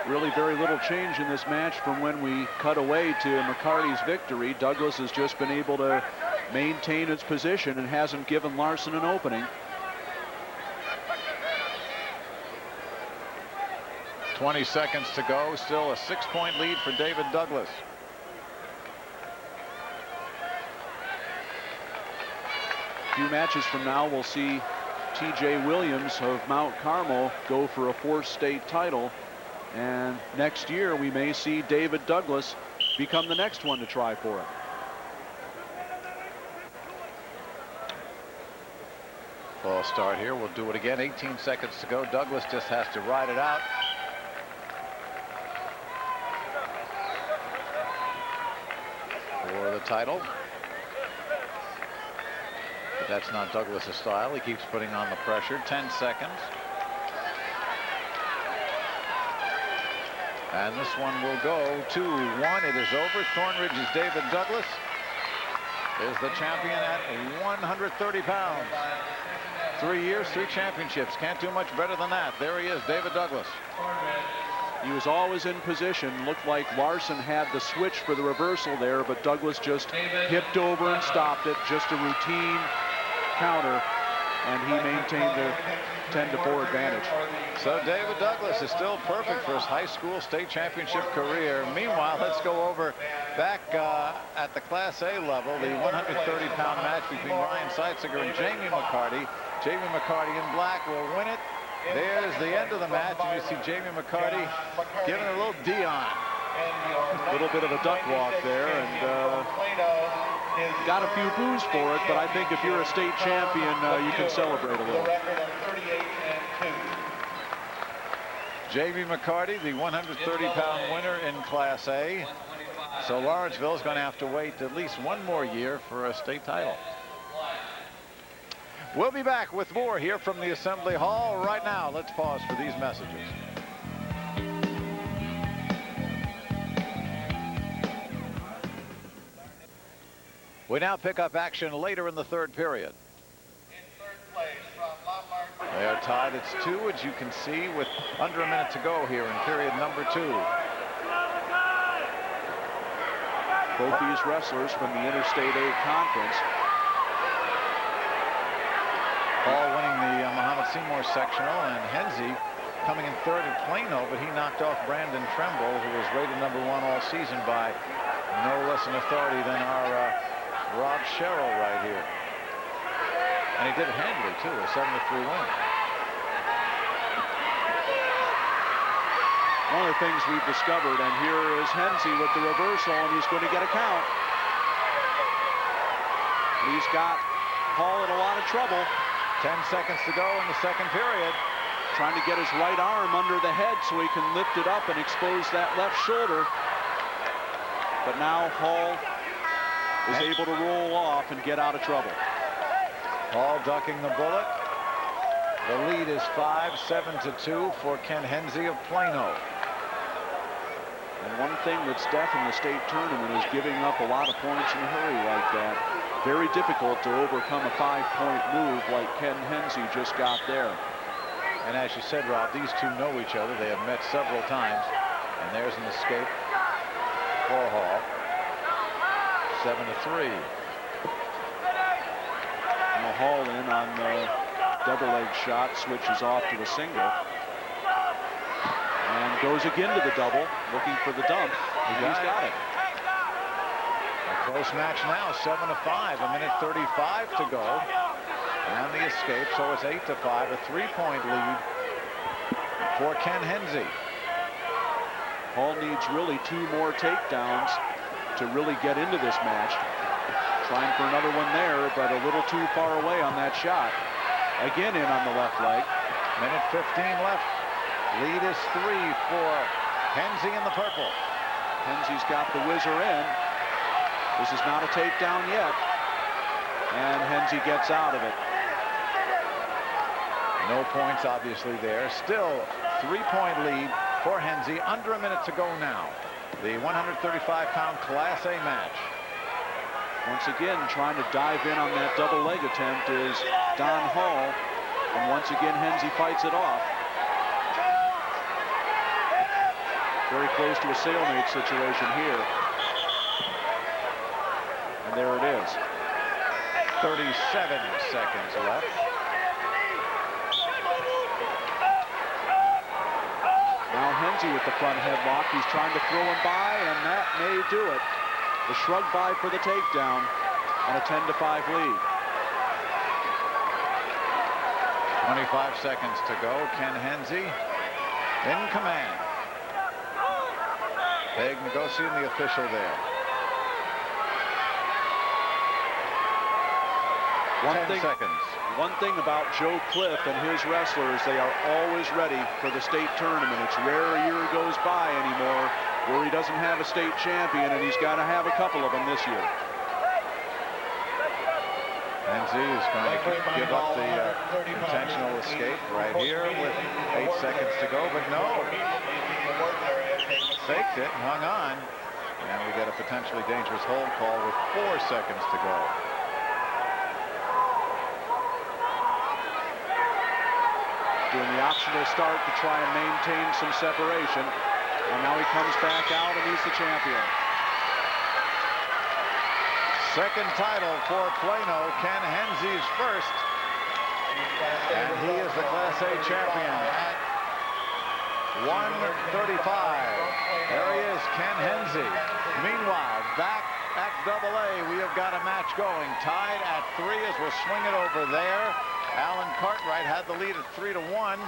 Really very little change in this match from when we cut away to McCarty's victory. Douglas has just been able to maintain his position and hasn't given Larson an opening. 20 seconds to go. Still a 6-point lead for David Douglas. A few matches from now, we'll see T.J. Williams of Mount Carmel go for a 4th state title. And next year, we may see David Douglas become the next one to try for it. False start here. We'll do it again. 18 seconds to go. Douglas just has to ride it out. For the title. But that's not Douglas's style. He keeps putting on the pressure. 10 seconds. And this one will go 2-1. It is over. Thornridge's David Douglas is the champion at 130 pounds. 3 years, 3 championships. Can't do much better than that. There he is, David Douglas. He was always in position. Looked like Larson had the switch for the reversal there, but Douglas just hipped over and stopped it. Just a routine counter, and he maintained the 10-4 advantage. So David Douglas is still perfect for his high school state championship career. Meanwhile, let's go over back at the Class A level, the 130-pound match between Ryan Seitziger and Jamie McCarty. Jamie McCarty in black will win it. There's the end of the match, and you see Jamie McCarty giving a little Dion. A little bit of a duck walk there, and got a few boos for it, but I think if you're a state champion, you can celebrate a little. Jamie McCarty, the 130-pound winner in Class A. So Lawrenceville's going to have to wait at least one more year for a state title. We'll be back with more here from the Assembly Hall. Right now, let's pause for these messages. We now pick up action later in the third period. They are tied. It's 2, as you can see, with under a minute to go here in period number 2. Both these wrestlers from the Interstate 8 Conference. Hall winning the Muhammad Seymour sectional, and Henze coming in third at Plano, but he knocked off Brandon Tremble, who was rated #1 all season by no less an authority than our Rob Sherrill right here. And he did it handily, too, a 7-3 win. One of the things we've discovered, and here is Henze with the reversal, and he's going to get a count. He's got Hall in a lot of trouble. 10 seconds to go in the second period. Trying to get his right arm under the head so he can lift it up and expose that left shoulder. But now Hall is able to roll off and get out of trouble. Hall ducking the bullet. The lead is 5-7-2 for Ken Henze of Plano. And one thing that's deaf in the state tournament is giving up a lot of points in a hurry like that. Very difficult to overcome a 5-point move like Ken Henze just got there. And as you said, Rob, these two know each other. They have met several times. And there's an escape for Hall. 7-3. Now Hall in on the double leg shot, switches off to a single. And goes again to the double, looking for the dump. And he's got it. Close match now, 7-5, a minute 35 to go. And the escape, so it's 8-5, a 3-point lead for Ken Henze. Hall needs really 2 more takedowns to really get into this match. Trying for another one there, but a little too far away on that shot. Again in on the left leg. Minute 15 left. Lead is 3 for Henze in the purple. Henze's got the whizzer in. This is not a takedown yet. And Henze gets out of it. No points obviously there. Still 3-point lead for Henze. Under a minute to go now. The 135-pound Class A match. Once again, trying to dive in on that double leg attempt is Don Hall. And once again, Henze fights it off. Very close to a stalemate situation here. And there it is. 37 seconds left. Now Henze with the front headlock. He's trying to throw him by, and that may do it. The shrug by for the takedown, and a 10-5 lead. 25 seconds to go. Ken Henze in command. Peg Ngosian, the official there. One thing about Joe Cliff and his wrestlers, they are always ready for the state tournament. It's rare a year goes by anymore where he doesn't have a state champion, and he's got to have a couple of them this year. Henze is going to give up the intentional escape right here with 8 seconds to go, but no. faked it and hung on. And we get a potentially dangerous hold call with 4 seconds to go. Doing the optional start to try and maintain some separation. And now he comes back out and he's the champion. Second title for Plano. Ken Hensey's first. And he is the Class A champion. 135. There he is, Ken Hensey. Meanwhile, back at AA, we have got a match going. Tied at 3 as we'll swing it over there. Alan Cartwright had the lead at 3-1,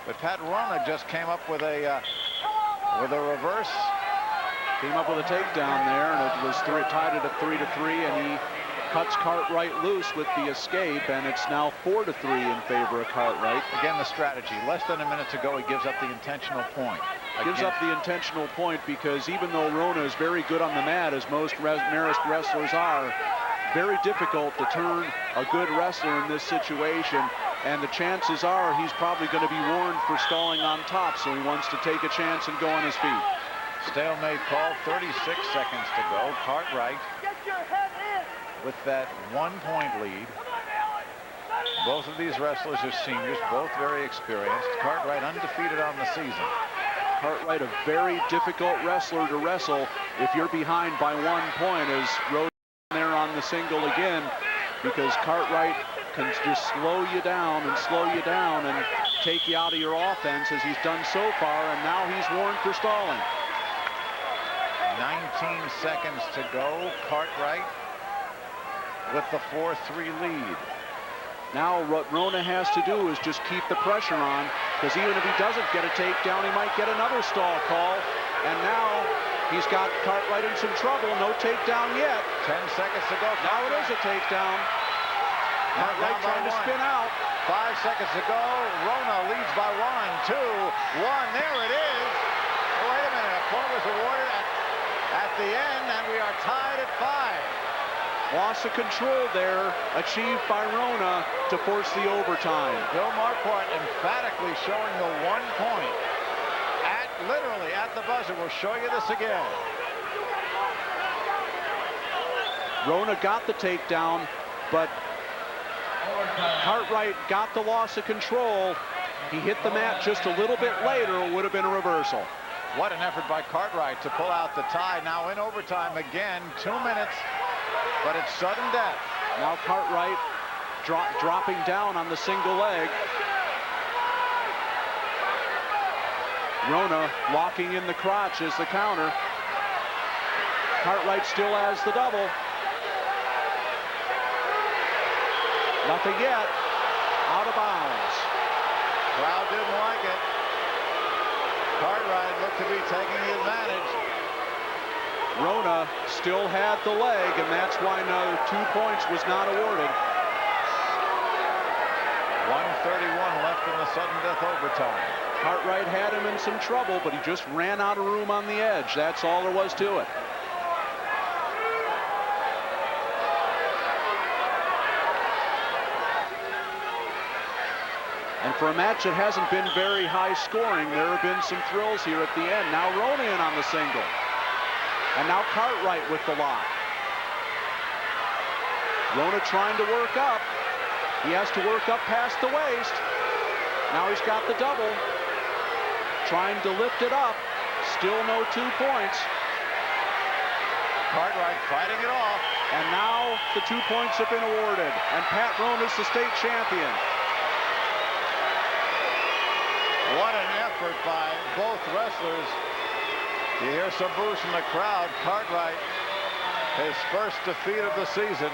but Pat Rona just came up with a reverse. Came up with a takedown there, and it was tied it at 3-3, and he cuts Cartwright loose with the escape, and it's now 4-3 in favor of Cartwright. Again, the strategy. Less than a minute to go, he gives up the intentional point. Gives up the intentional point because even though Rona is very good on the mat, as most Marist wrestlers are, very difficult to turn a good wrestler in this situation, and the chances are he's probably going to be warned for stalling on top, so he wants to take a chance and go on his feet. Stalemate call, 36 seconds to go. Cartwright with that 1-point lead. Both of these wrestlers are seniors, both very experienced. Cartwright undefeated on the season. Cartwright, a very difficult wrestler to wrestle if you're behind by 1 point, as Rose there on the single again, because Cartwright can just slow you down and take you out of your offense, as he's done so far, and now he's warned for stalling. 19 seconds to go. Cartwright with the 4-3 lead. Now what Rona has to do is just keep the pressure on, because even if he doesn't get a takedown, he might get another stall call. And now he's got Cartwright in some trouble. No takedown yet. 10 seconds to go. Now it is a takedown. Cartwright trying to spin out. 5 seconds to go. Rona leads by 1, 2, 1. There it is. Oh, wait a minute. A point was awarded at the end, and we are tied at 5. Loss of control there, achieved by Rona to force the overtime. Bill Marquardt emphatically showing the 1 point. Literally at the buzzer. We'll show you this again. Rona got the takedown, but Cartwright got the loss of control. He hit the mat just a little bit later. It would have been a reversal. What an effort by Cartwright to pull out the tie. Now in overtime again. 2 minutes, but it's sudden death. Now Cartwright dropping down on the single leg. Rona locking in the crotch as the counter. Cartwright still has the double. Nothing yet. Out of bounds. Crowd didn't like it. Cartwright looked to be taking the advantage. Rona still had the leg, and that's why no 2 points was not awarded. 1:31 left in the sudden death overtime. Cartwright had him in some trouble, but he just ran out of room on the edge. That's all there was to it. And for a match that hasn't been very high scoring, there have been some thrills here at the end. Now Rona in on the single. And now Cartwright with the lock. Rona trying to work up. He has to work up past the waist. Now he's got the double. Trying to lift it up. Still no 2 points. Cartwright fighting it off. And now the 2 points have been awarded. And Pat Rona's the state champion. What an effort by both wrestlers. You hear some boos from the crowd. Cartwright, his first defeat of the season,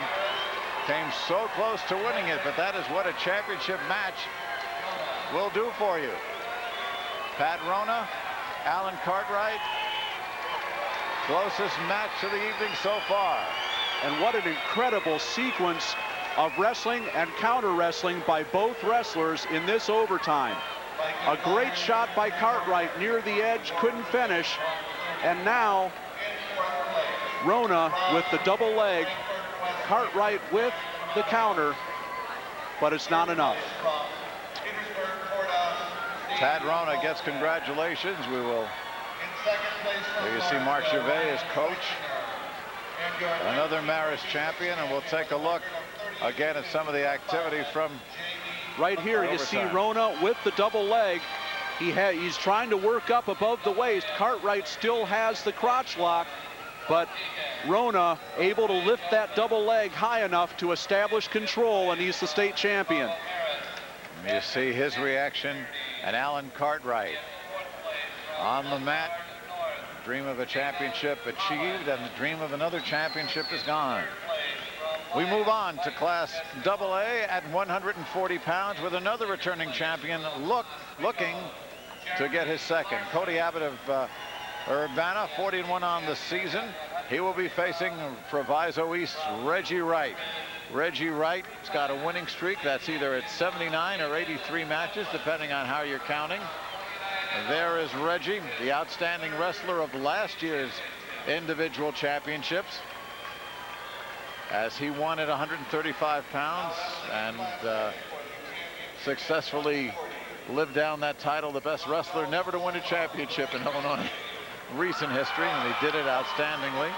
came so close to winning it, but that is what a championship match will do for you. Pat Rona, Alan Cartwright, closest match of the evening so far. And what an incredible sequence of wrestling and counter wrestling by both wrestlers in this overtime. A great shot by Cartwright near the edge, couldn't finish. And now Rona with the double leg, Cartwright with the counter, but it's not enough. Pat Rona gets congratulations. We will There you see Mark Gervais as coach. Another Maris champion, and we'll take a look again at some of the activity from right here. You see Rona with the double leg. He's trying to work up above the waist. Cartwright still has the crotch lock, but Rona able to lift that double leg high enough to establish control, and he's the state champion. You see his reaction, and Alan Cartwright on the mat. Dream of a championship achieved, and the dream of another championship is gone. We move on to Class AA at 140 pounds with another returning champion looking to get his second. Cody Abbott of Urbana, 40-1 on the season. He will be facing Proviso East's Reggie Wright. Reggie Wright's got a winning streak that's either at 79 or 83 matches, depending on how you're counting. There is Reggie, the outstanding wrestler of last year's individual championships, as he won at 135 pounds and successfully lived down that title, the best wrestler never to win a championship in Illinois recent history, and he did it outstandingly.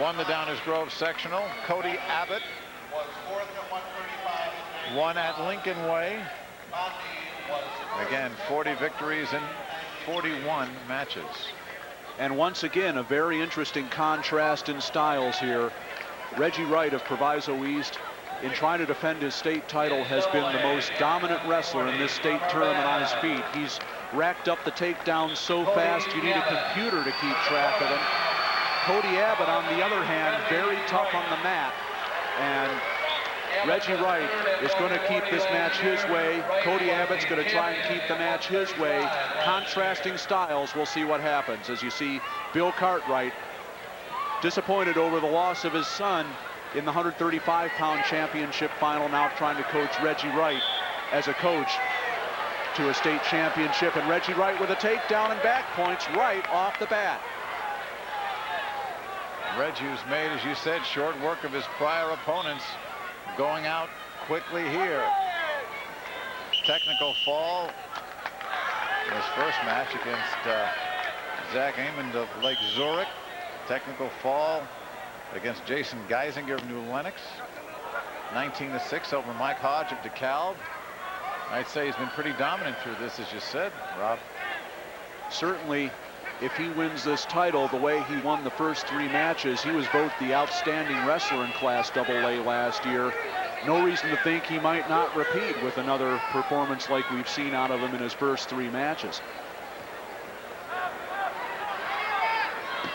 Won the Downers Grove sectional. Cody Abbott won at Lincoln Way. Again, 40 victories in 41 matches. And once again, a very interesting contrast in styles here. Reggie Wright of Proviso East, in trying to defend his state title, has been the most dominant wrestler in this state tournament on his feet. He's racked up the takedowns so fast you need a computer to keep track of them. Cody Abbott, on the other hand, very tough on the mat. And Reggie Wright is going to keep this match his way. Cody Abbott's going to try and keep the match his way. Contrasting styles, we'll see what happens. As you see, Bill Cartwright disappointed over the loss of his son in the 135-pound championship final, now trying to coach Reggie Wright as a coach to a state championship. And Reggie Wright with a takedown and back points right off the bat. Reggie, who's made, as you said, short work of his prior opponents, going out quickly here. Technical fall in his first match against Zach Amond of Lake Zurich. Technical fall against Jason Geisinger of New Lenox. 19-6 over Mike Hodge of DeKalb. I'd say he's been pretty dominant through this, as you said, Rob. Certainly, if he wins this title the way he won the first 3 matches, he was both the outstanding wrestler in Class AA last year. No reason to think he might not repeat with another performance like we've seen out of him in his first 3 matches.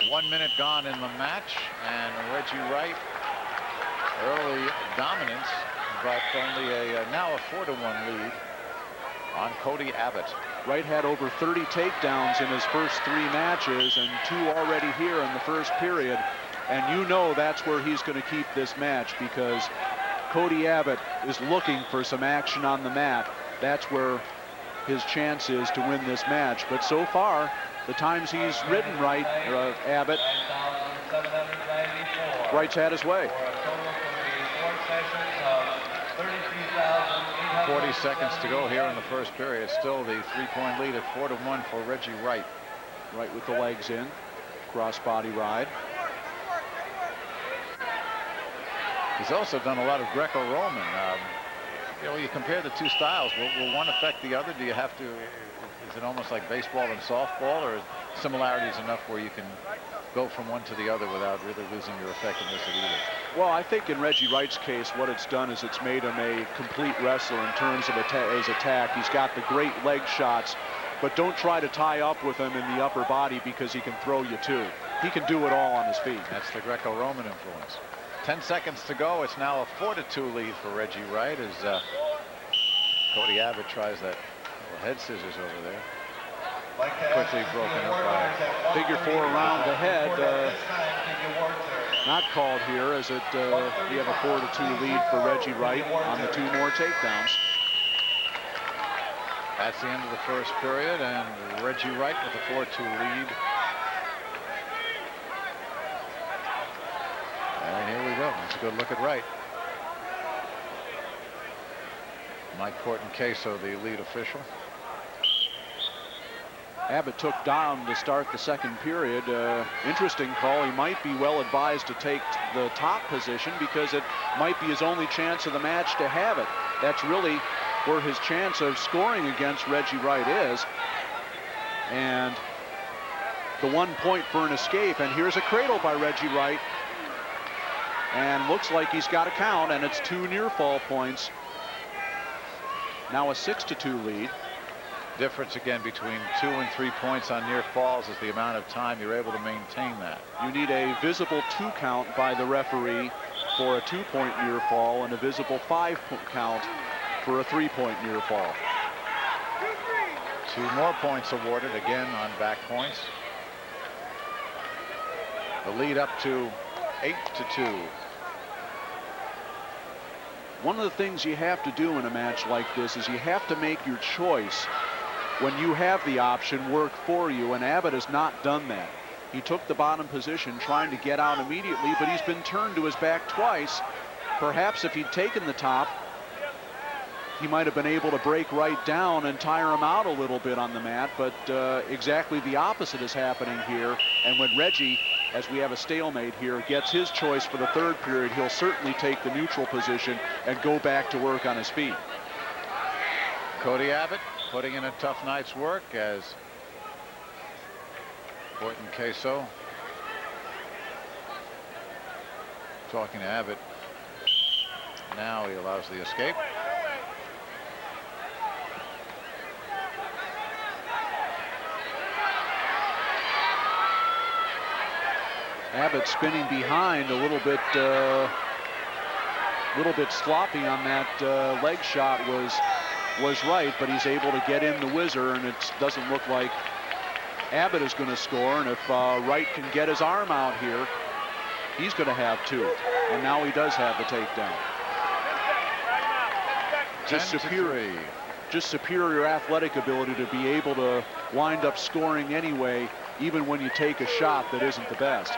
1 minute gone in the match, and Reggie Wright, early dominance, but only now a 4-1 lead on Cody Abbott. Wright had over 30 takedowns in his first 3 matches, and 2 already here in the first period. And you know that's where he's going to keep this match, because Cody Abbott is looking for some action on the mat. That's where his chance is to win this match. But so far, the times he's ridden Abbott, Wright's had his way. 40 seconds to go here in the first period. Still the 3-point lead at 4-1 for Reggie Wright. Wright with the legs in, cross-body ride. He's also done a lot of Greco-Roman. You know, you compare the 2 styles. Will one affect the other? Do you have to? Is it almost like baseball and softball, or similarities enough where you can go from one to the other without really losing your effectiveness of either? Well, I think in Reggie Wright's case, what it's done is it's made him a complete wrestler in terms of his attack. He's got the great leg shots, but don't try to tie up with him in the upper body, because he can throw you too. He can do it all on his feet. That's the Greco-Roman influence. 10 seconds to go. It's now a 4-2 lead for Reggie Wright as Cody Abbott tries that head scissors over there. Quickly broken up by figure 4 around the head. Not called here, as we have a 4-2 lead for Reggie Wright on the 2 more takedowns. That's the end of the first period, and Reggie Wright with a 4-2 lead. And here we go. That's a good look at Wright. Mike Porton-Queso, the lead official. Abbott took down to start the second period. Interesting call. He might be well advised to take the top position because it might be his only chance of the match to have it. That's really where his chance of scoring against Reggie Wright is. And the 1 point for an escape. And here's a cradle by Reggie Wright. And looks like he's got a count, and it's 2 near fall points. Now a 6-2 lead. Difference again between 2 and 3 points on near falls is the amount of time you're able to maintain that. You need a visible 2 count by the referee for a 2-point near fall and a visible 5 count for a 3-point near fall. 2 more points awarded again on back points. The lead up to 8-2. One of the things you have to do in a match like this is you have to make your choice when you have the option work for you, and Abbott has not done that. He took the bottom position trying to get out immediately, but he's been turned to his back twice. Perhaps if he'd taken the top, he might have been able to break right down and tire him out a little bit on the mat, but exactly the opposite is happening here. And when Reggie, as we have a stalemate here, gets his choice for the third period, he'll certainly take the neutral position and go back to work on his feet. Cody Abbott putting in a tough night's work as Boynton Queso talking to Abbott. Now he allows the escape. Abbott spinning behind a little bit sloppy on that leg shot was right, but he's able to get in the whizzer, and it doesn't look like Abbott is going to score. And if Wright can get his arm out here, he's going to have 2. And now he does have the takedown. Just superior athletic ability to be able to wind up scoring anyway, even when you take a shot that isn't the best.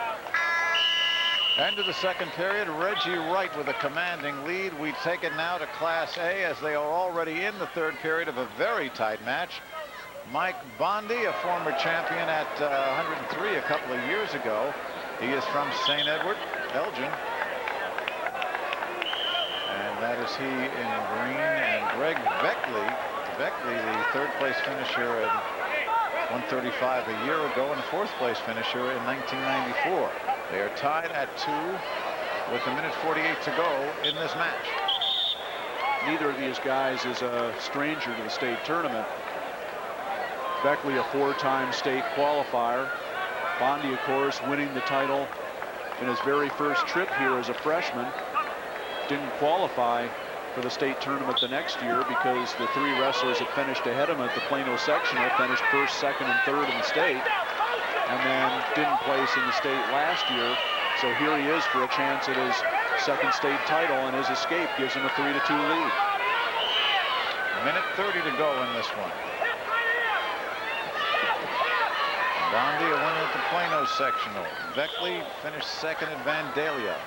End of the second period, Reggie Wright with a commanding lead. We take it now to Class A as they are already in the third period of a very tight match. Mike Bondi, a former champion at 103 a couple of years ago. He is from St. Edward, Belgium. And that is he in green. And Greg Beckley, the third place finisher at 135 a year ago and the fourth place finisher in 1994. They are tied at 2 with a minute 48 to go in this match. Neither of these guys is a stranger to the state tournament. Beckley, a 4-time state qualifier. Bondi, of course, winning the title in his very first trip here as a freshman. Didn't qualify for the state tournament the next year because the 3 wrestlers that finished ahead of him at the Plano sectional finished first, second, and third in the state, and then didn't place in the state last year. So here he is for a chance at his second state title, and his escape gives him a 3-2 lead. Minute 30 to go in this one. Bondi a winner at the Plano sectional. Beckley finished second at Vandalia.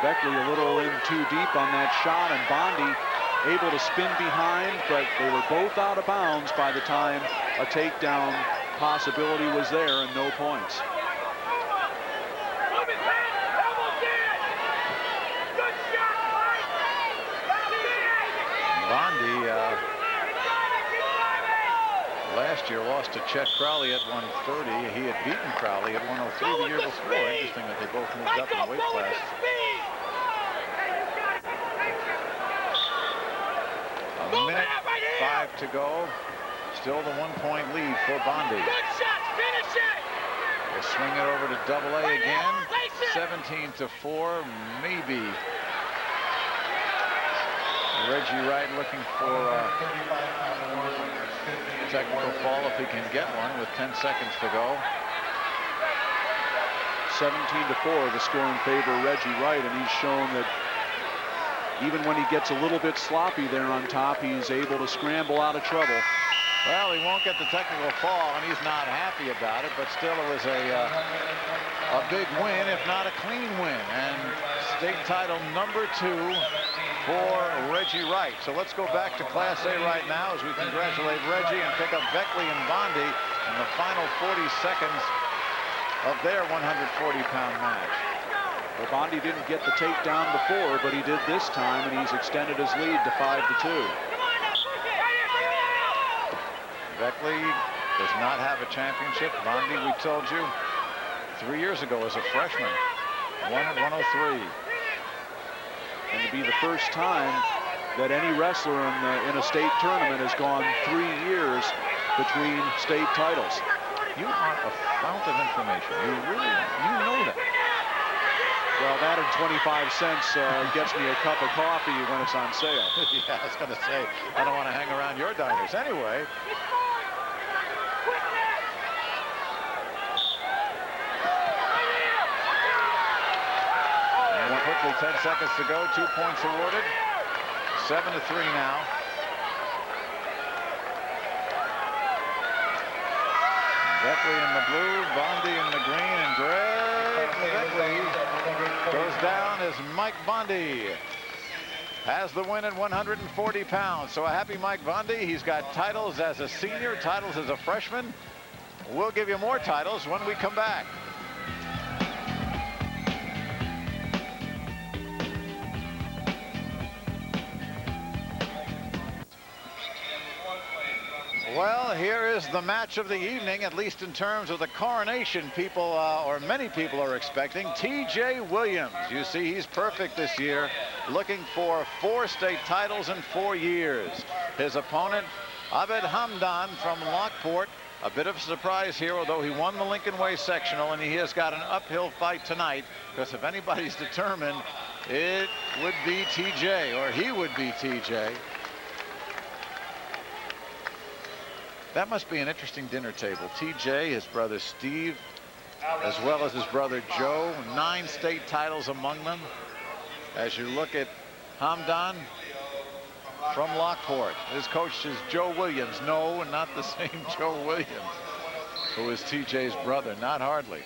Beckley a little in too deep on that shot, and Bondi able to spin behind, but they were both out of bounds by the time a takedown possibility was there, and no points. Bondi last year lost to Chet Crowley at 130. He had beaten Crowley at 103 the year before. Interesting that they both moved up in weight class. A minute 5 to go. Still the 1-point lead for Bondi. We'll swing it over to AA again. 17-4, maybe. Reggie Wright looking for a technical fall if he can get one with 10 seconds to go. 17-4, the score in favor of Reggie Wright, and he's shown that even when he gets a little bit sloppy there on top, he's able to scramble out of trouble. Well, he won't get the technical fall, and he's not happy about it, but still it was a big win, if not a clean win. And state title number 2 for Reggie Wright. So let's go back to Class A right now as we congratulate Reggie and pick up Beckley and Bondi in the final 40 seconds of their 140-pound match. Well, Bondi didn't get the takedown before, but he did this time, and he's extended his lead to 5-2. Beckley does not have a championship. Bondi, we told you, 3 years ago as a freshman, won at 103. And to be the first time that any wrestler in a state tournament has gone 3 years between state titles. You are a fount of information. You know that. Well, that and 25 cents gets me a cup of coffee when it's on sale. Yeah, I was going to say, I don't want to hang around your diners. Anyway. And quickly, 10 seconds to go. 2 points awarded. 7-3 now. Beckley in the blue, Bondi in the green, and Greg Beckley goes down as Mike Bondi has the win at 140 pounds. So a happy Mike Bondi. He's got titles as a senior, titles as a freshman. We'll give you more titles when we come back. Well, here is the match of the evening, at least in terms of the coronation people, or many people are expecting. T.J. Williams, you see he's perfect this year, looking for 4 state titles in 4 years. His opponent, Abed Hamdan from Lockport, a bit of a surprise here, although he won the Lincoln Way sectional, and he has got an uphill fight tonight, because if anybody's determined, it would be T.J., or he would be T.J. That must be an interesting dinner table. T.J., his brother Steve, as well as his brother Joe. 9 state titles among them. As you look at Hamdan from Lockport. His coach is Joe Williams. No, not the same Joe Williams, who is T.J.'s brother. Not hardly.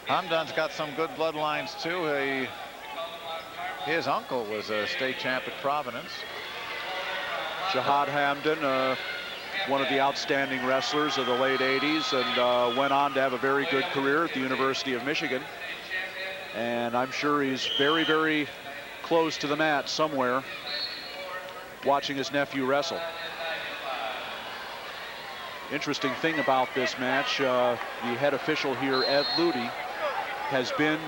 Hamdan's got some good bloodlines, too. His uncle was a state champ at Providence. Jihad Hamdan, one of the outstanding wrestlers of the late 80s, and went on to have a very good career at the University of Michigan. And I'm sure he's very, very close to the mat somewhere watching his nephew wrestle. Interesting thing about this match, the head official here, Ed Luty, has been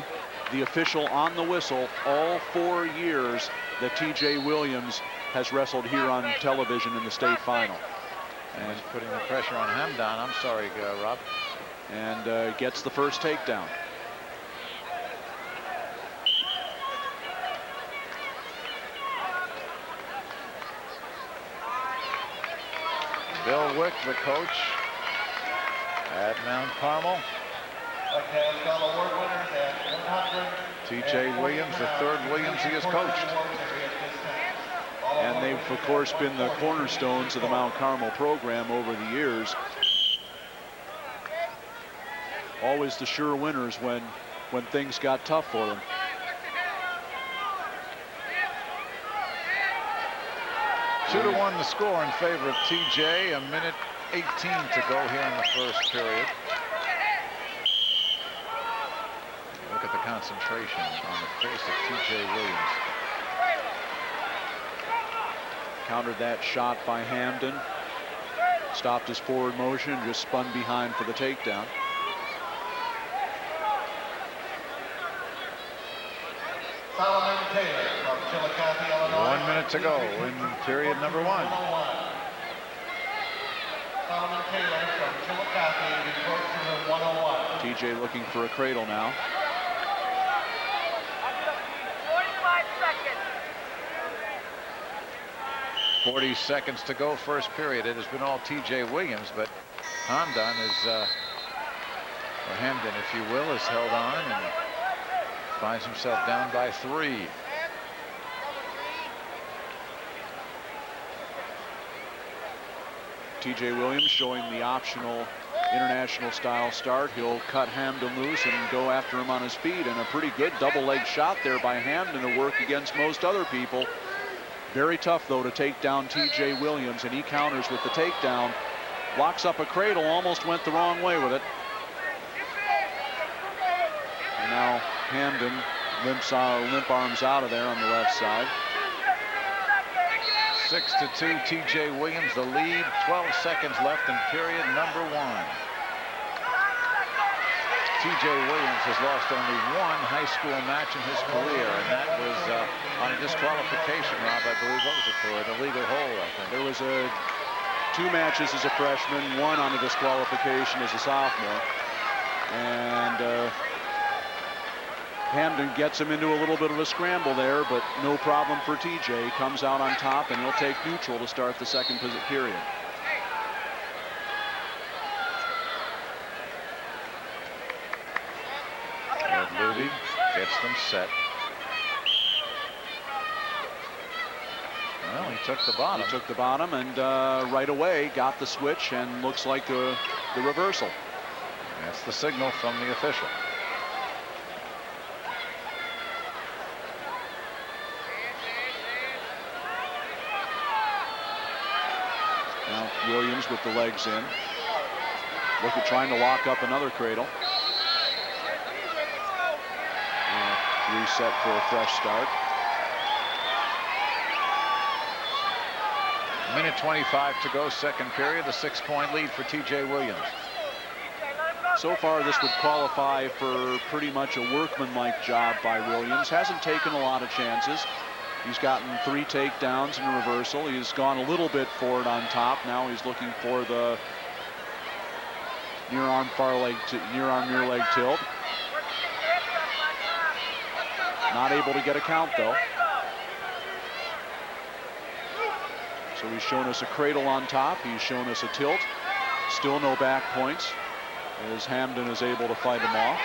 the official on the whistle all 4 years that T.J. Williams has wrestled here on television in the state final. And he's putting the pressure on Hamdan. I'm sorry, Rob. And gets the first takedown. Bill Wick, the coach at Mount Carmel. T.J. Williams, the third Williams he has coached. And they've, of course, been the cornerstones of the Mount Carmel program over the years. Always the sure winners when things got tough for them. Two to 1 the score in favor of T.J. A minute 18 to go here in the first period. Look at the concentration on the face of T.J. Williams. Countered that shot by Hamdan. Stopped his forward motion, just spun behind for the takedown. Solomon Taylor from Chillicothe, Illinois. 1 minute to go in period number 1. Solomon Taylor from Chillicothe reports to the 101. T.J. looking for a cradle now. 40 seconds to go, first period. It has been all T.J. Williams, but Hamdan is, or Hamdan, if you will, is held on and finds himself down by 3. T.J. Williams showing the optional international style start. He'll cut Hamden loose and go after him on his feet, and a pretty good double leg shot there by Hamden to work against most other people. Very tough though to take down TJ Williams, and he counters with the takedown. Locks up a cradle, almost went the wrong way with it. And now Hamden limp arms out of there on the left side. 6-2, TJ Williams the lead. 12 seconds left in period number 1. TJ Williams has lost only one high school match in his career, and that was on a disqualification, Rob, I believe. What was it for? An illegal hold, I think. There was 2 matches as a freshman, 1 on a disqualification as a sophomore. And Hamden gets him into a little bit of a scramble there, but no problem for TJ. Comes out on top, and he'll take neutral to start the second period. Ed Luby gets them set. Well, he took the bottom. He took the bottom, and right away got the switch, and looks like the reversal. That's the signal from the official. Now Williams with the legs in. Look at trying to lock up another cradle. Reset for a fresh start. Minute 25 to go, second period. The 6-point lead for TJ Williams. So far, this would qualify for pretty much a workmanlike job by Williams. Hasn't taken a lot of chances. He's gotten 3 takedowns and a reversal. He's gone a little bit forward on top. Now he's looking for the near arm near leg tilt. Not able to get a count though. So he's shown us a cradle on top. He's shown us a tilt. Still no back points as Hamden is able to fight him off.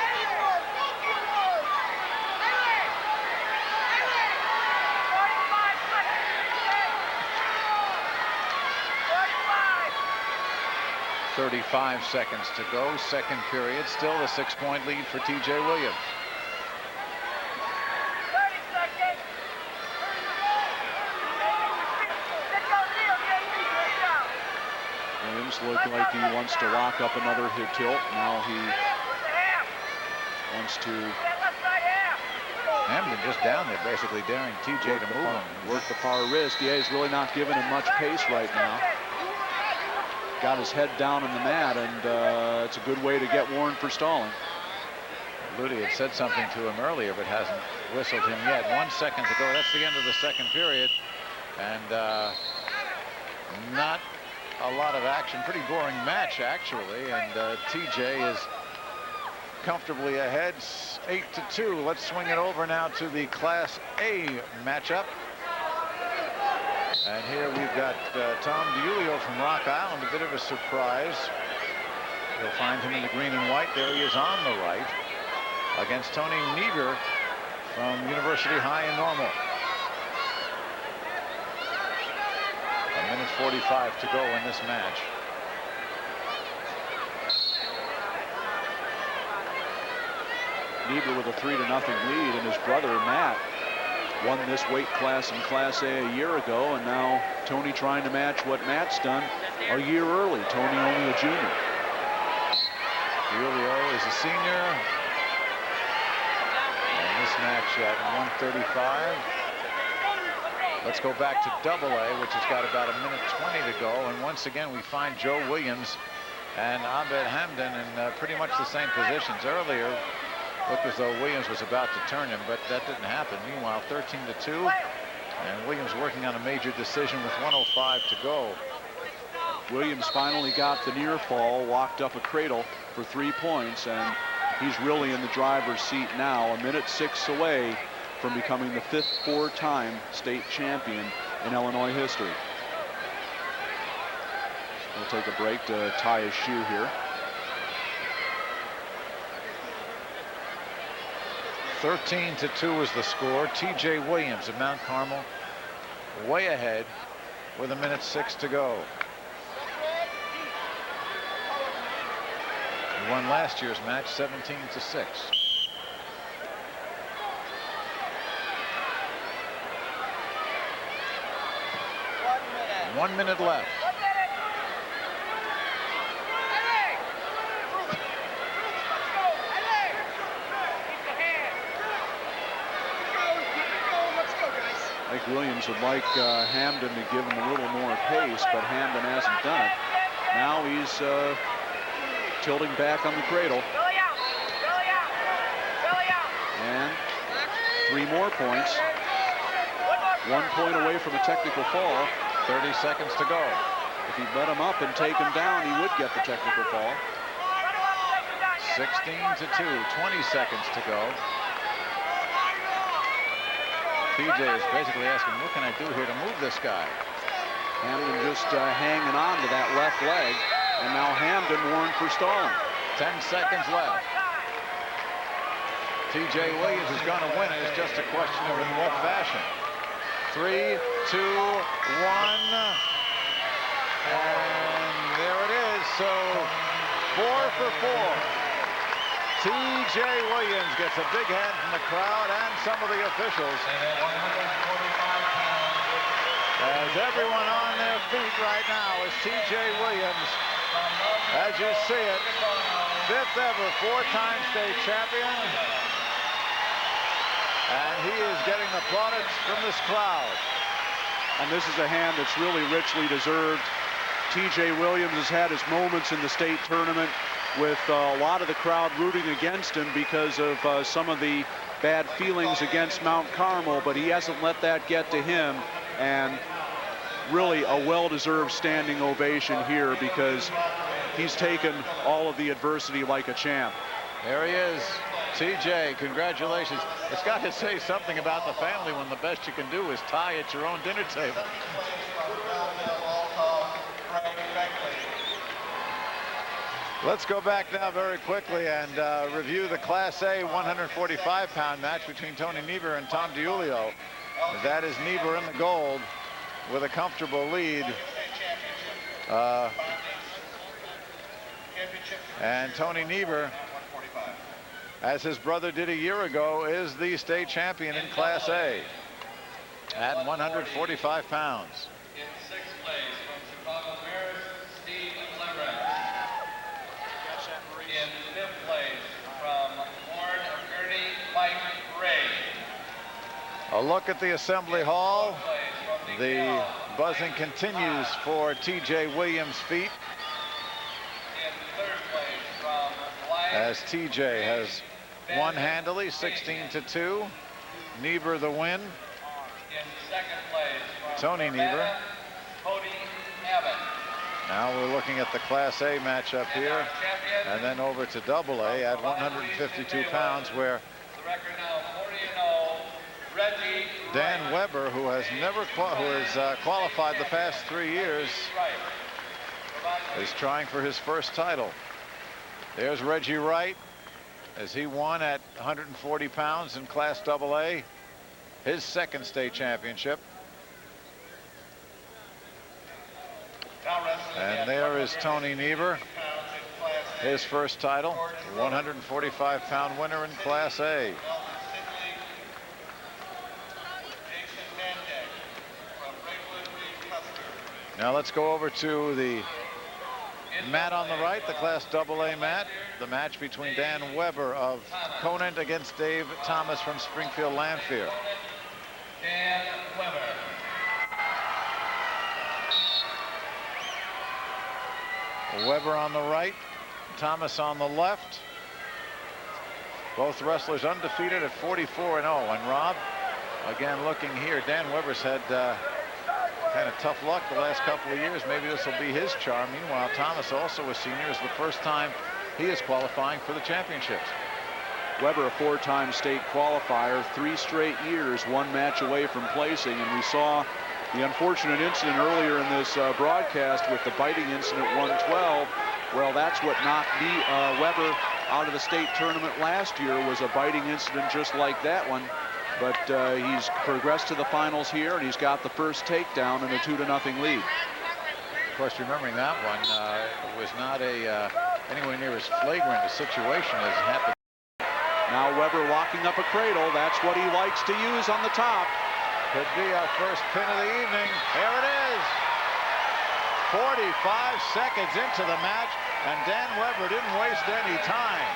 .35 seconds to go, second period. Still a 6-point lead for TJ Williams. Williams looking like he wants to lock up another hip tilt. Now he wants to. Hamden just down there, basically daring TJ to move him. Work the far wrist. Yeah, he's really not giving him much pace right now. Got his head down on the mat, and it's a good way to get warned for stalling. Ludy had said something to him earlier, but hasn't whistled him yet. 1 second to go. That's the end of the second period. And not a lot of action. Pretty boring match, actually. And TJ is comfortably ahead, 8-2. Let's swing it over now to the Class A matchup. And here we've got Tom DiUlio from Rock Island, a bit of a surprise. You'll find him in the green and white. There he is on the right against Tony Niebuhr from University High in Normal. A minute 45 to go in this match. Niebuhr with a 3-0 lead, and his brother Matt won this weight class in Class A a year ago, and now Tony trying to match what Matt's done a year early. Tony only a junior. DiUlio is a senior. And this match at 135. Let's go back to Double-A, which has got about a minute 20 to go. And once again, we find Joe Williams and Abed Hamden in pretty much the same positions. Earlier, looked as though Williams was about to turn him, but that didn't happen. Meanwhile, 13-2, and Williams working on a major decision with 1:05 to go. Williams finally got the near fall, walked up a cradle for 3 points, and he's really in the driver's seat now, a minute 6 away from becoming the 5th 4-time state champion in Illinois history. We'll take a break to tie his shoe here. 13-2 is the score. TJ Williams of Mount Carmel way ahead with a minute 6 to go. He won last year's match 17-6. One minute left. I think Williams would like Hamden to give him a little more pace, but Hamden hasn't done it. Now he's tilting back on the cradle. And 3 more points. 1 point away from a technical fall. 30 seconds to go. If he'd let him up and take him down, he would get the technical fall. 16-2, 20 seconds to go. TJ is basically asking, what can I do here to move this guy? Hamden just hanging on to that left leg, and now Hamden warned for stalling. 10 seconds left. TJ Williams is going to win it. It's just a question of in what fashion. 3, 2, 1. And there it is. So 4 for 4. TJ Williams gets a big hand from the crowd and some of the officials. As everyone on their feet right now is TJ Williams. As you see it, 5th ever 4-time state champion. And he is getting the plaudits from this crowd. And this is a hand that's really richly deserved. TJ Williams has had his moments in the state tournament with a lot of the crowd rooting against him because of some of the bad feelings against Mount Carmel, but he hasn't let that get to him, and really a well-deserved standing ovation here because he's taken all of the adversity like a champ. There he is. TJ, congratulations. It's got to say something about the family when the best you can do is tie at your own dinner table. Let's go back now very quickly and review the Class A 145-pound match between Tony Niebuhr and Tom DiUlio. That is Niebuhr in the gold with a comfortable lead. And Tony Niebuhr, as his brother did a year ago, is the state champion in Class A at 145 pounds. In 6th place from Chicago Bears, Steve Leverett. In 5th place from Warren Gurney, Mike Ray. A look at the Assembly Hall. The buzzing continues for TJ Williams' feet. In 3rd place from Lion. As TJ has won handily, 16-2. Niebuhr the win. In 2nd place from Tony Niebuhr. Cody Abbott. Now we're looking at the Class A matchup here, and then over to Double A at 152 pounds, where The record now 40-0. Reggie Dan Weber, who has qualified the past 3 years, is trying for his first title. There's Reggie Wright, as he won at 140 pounds in Class AA, his 2nd state championship. And there is Tony Niebuhr, his first title, 145-pound winner in Class A. Now let's go over to the mat on the right, the Class AA mat, the match between Dan Weber of Conant against Dave Thomas from Springfield Lanphier. Dan Weber. Weber on the right, Thomas on the left. Both wrestlers undefeated at 44-0. And Rob, again looking here, Dan Weber's had kind of tough luck the last couple of years. Maybe this will be his charm. Meanwhile, Thomas, also a senior, is the first time he is qualifying for the championships. Weber, a 4-time state qualifier, 3 straight years, 1 match away from placing, and we saw the unfortunate incident earlier in this broadcast with the biting incident 112. Well, that's what knocked Weber out of the state tournament last year, was a biting incident just like that one. But he's progressed to the finals here, and he's got the first takedown in a 2-0 lead. Of course, remembering that one, it was not a anywhere near as flagrant a situation as happened. Now Weber locking up a cradle. That's what he likes to use on the top. Could be our first pin of the evening. Here it is. 45 seconds into the match, and Dan Weber didn't waste any time.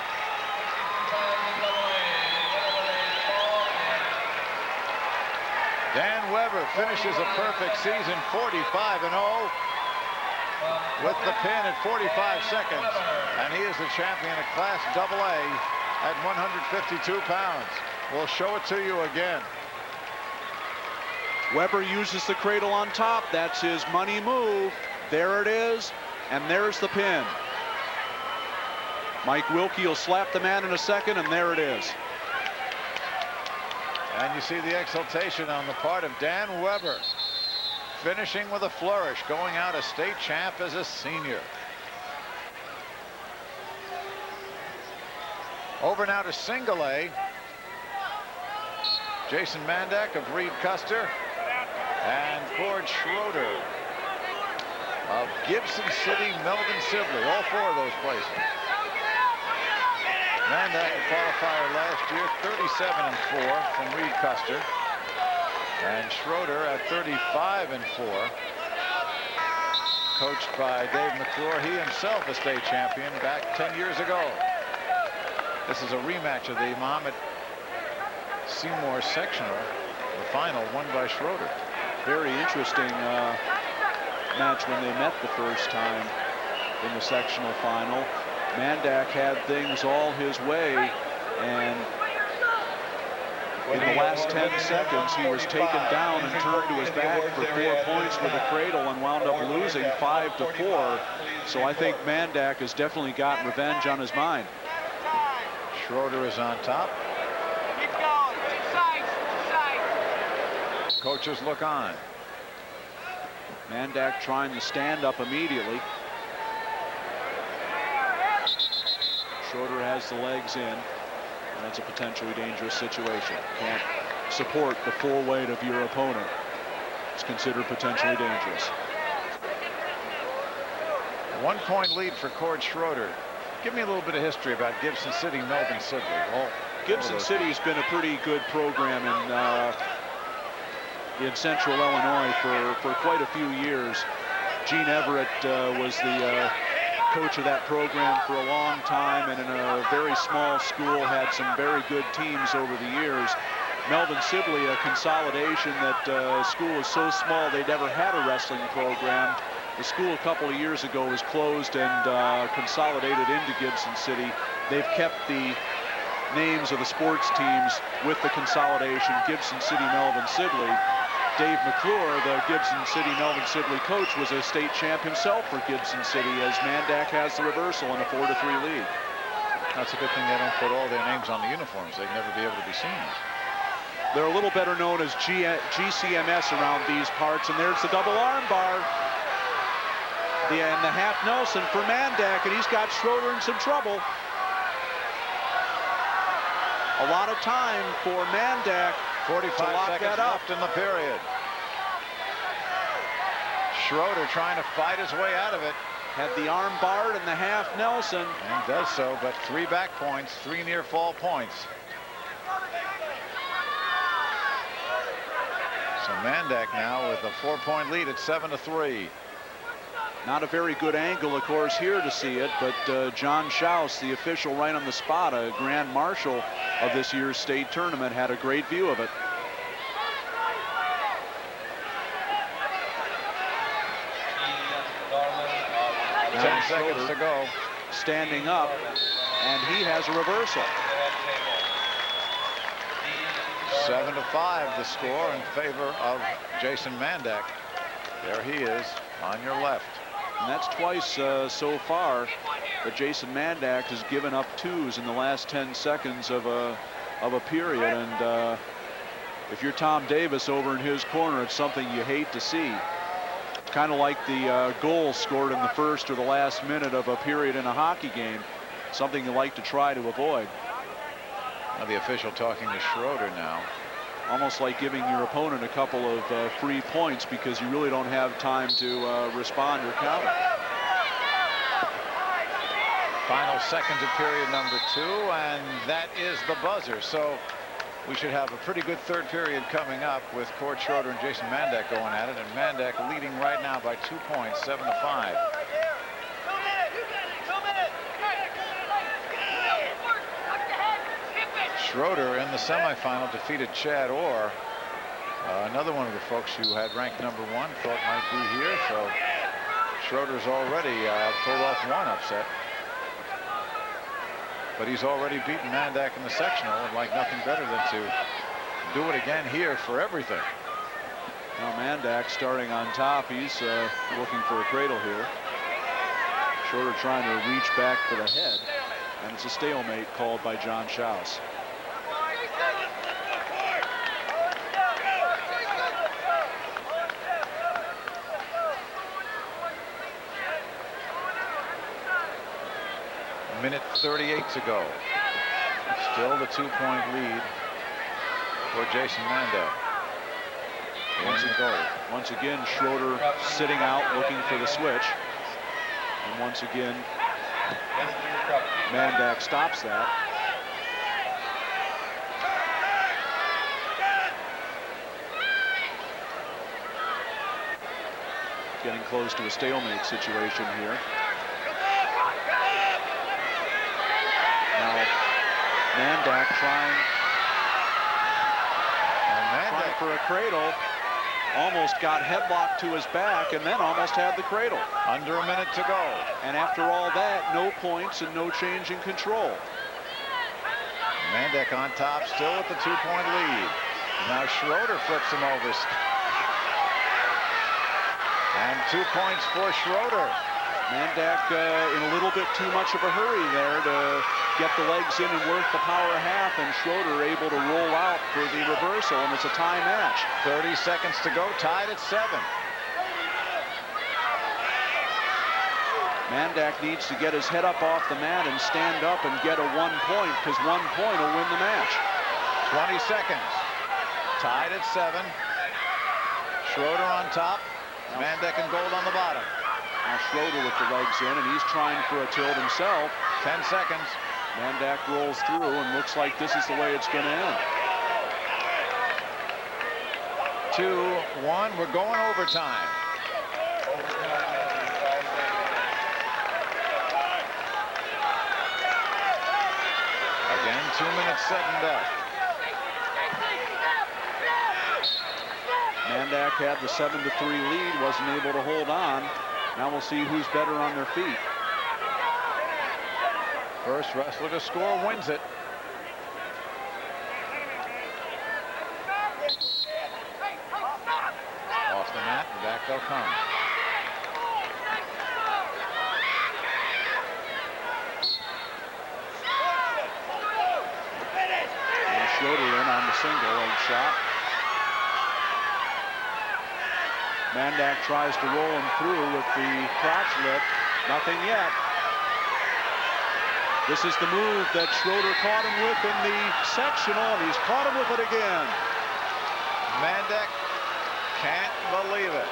Dan Weber finishes a perfect season, 45-0, with the pin at 45 seconds, and he is the champion of Class AA at 152 pounds. We'll show it to you again. Weber uses the cradle on top. That's his money move. There it is, and there's the pin. Mike Wilkie will slap the man in a second, and there it is. And you see the exultation on the part of Dan Weber, finishing with a flourish, going out a state champ as a senior. Over now to single A. Jason Mandak of Reed Custer and Cord Schroeder of Gibson City, Melvin Sibley, all four of those places. Mandak, a qualifier last year, 37-4 from Reed Custer, and Schroeder at 35-4, coached by Dave McClure. He himself a state champion back 10 years ago. This is a rematch of the Muhammad Seymour sectional, the final won by Schroeder. Very interesting match when they met the first time in the sectional final. Mandak had things all his way, and in the last 10 seconds he was taken down and turned to his back for 4 points with a cradle and wound up losing 5-4. So I think Mandak has definitely got revenge on his mind. Schroeder is on top. Keep going. Inside. Coaches look on. Mandak trying to stand up immediately. Schroeder has the legs in, and it's a potentially dangerous situation. Can't support the full weight of your opponent. It's considered potentially dangerous. 1 point lead for Cord Schroeder. Give me a little bit of history about Gibson City, Melvin Sibley. Gibson City's been a pretty good program in Central Illinois for quite a few years. Gene Everett was the coach of that program for a long time, and in a very small school had some very good teams over the years. Melvin Sibley, a consolidation. That school is so small they never had a wrestling program. The school a couple of years ago was closed and consolidated into Gibson City. They've kept the names of the sports teams with the consolidation, Gibson City, Melvin Sibley. Dave McClure, the Gibson City Melvin Sibley coach, was a state champ himself for Gibson City, as Mandak has the reversal in a 4-3 lead. That's a good thing they don't put all their names on the uniforms. They'd never be able to be seen. They're a little better known as GCMS around these parts, and there's the double arm bar. And the half Nelson for Mandak, and he's got Schroeder in some trouble. A lot of time for Mandak. 45 seconds left in the period. Schroeder trying to fight his way out of it. Had the arm barred and the half Nelson. And does so, but 3 back points, 3 near fall points. So Mandak now with a 4-point lead at 7-3. Not a very good angle, of course, here to see it, but John Schaus, the official right on the spot, a grand marshal of this year's state tournament, had a great view of it. Now 10 seconds to go. Standing up, and he has a reversal. 7-5 the score in favor of Jason Mandak. There he is on your left. And that's twice so far that Jason Mandak has given up 2s in the last 10 seconds of a period. And if you're Tom Davis over in his corner, it's something you hate to see. Kind of like the goal scored in the first or the last minute of a period in a hockey game. Something you like to try to avoid. Now the official talking to Schroeder now. Almost like giving your opponent a couple of free points because you really don't have time to respond or counter. Final seconds of period number 2, and that is the buzzer. So we should have a pretty good third period coming up with Cord Schroeder and Jason Mandak going at it, and Mandak leading right now by 2 points, 7-5. Schroeder in the semifinal defeated Chad Orr, another one of the folks who had ranked number 1, thought might be here. So Schroeder's already pulled off one upset. But he's already beaten Mandak in the sectional, and like nothing better than to do it again here for everything. Now Mandak starting on top. He's looking for a cradle here. Schroeder trying to reach back for the head, and it's a stalemate called by John Schaus. Minute 38 to go. Still the 2-point lead for Jason Mandak. Once again, Schroeder sitting out looking for the switch. And once again, Mandak stops that. Getting close to a stalemate situation here. Now, Mandak trying for a cradle. Almost got headlocked to his back and then almost had the cradle. Under a minute to go. And after all that, no points and no change in control. Mandak on top, still with the 2-point lead. Now Schroeder flips him over. And 2 points for Schroeder. Mandak in a little bit too much of a hurry there to get the legs in and work the power half, and Schroeder able to roll out for the reversal, and it's a tie match. 30 seconds to go, tied at 7. Mandak needs to get his head up off the mat and stand up and get a 1 point, because 1 point will win the match. 20 seconds. Tied at 7. Schroeder on top. Mandak and gold on the bottom. Now Schroeder with the legs in, and he's trying for a tilt himself. 10 seconds. Mandak rolls through, and looks like this is the way it's going to end. 2-1. We're going overtime. Again, 2 minutes set and up. Mandak had the 7-3 lead, wasn't able to hold on. Now we'll see who's better on their feet. First wrestler to score wins it. Off the mat and back they'll come. And Schroeder in on the single leg shot. Mandak tries to roll him through with the crotch lift. Nothing yet. This is the move that Schroeder caught him with in the sectional, and he's caught him with it again. Mandak can't believe it.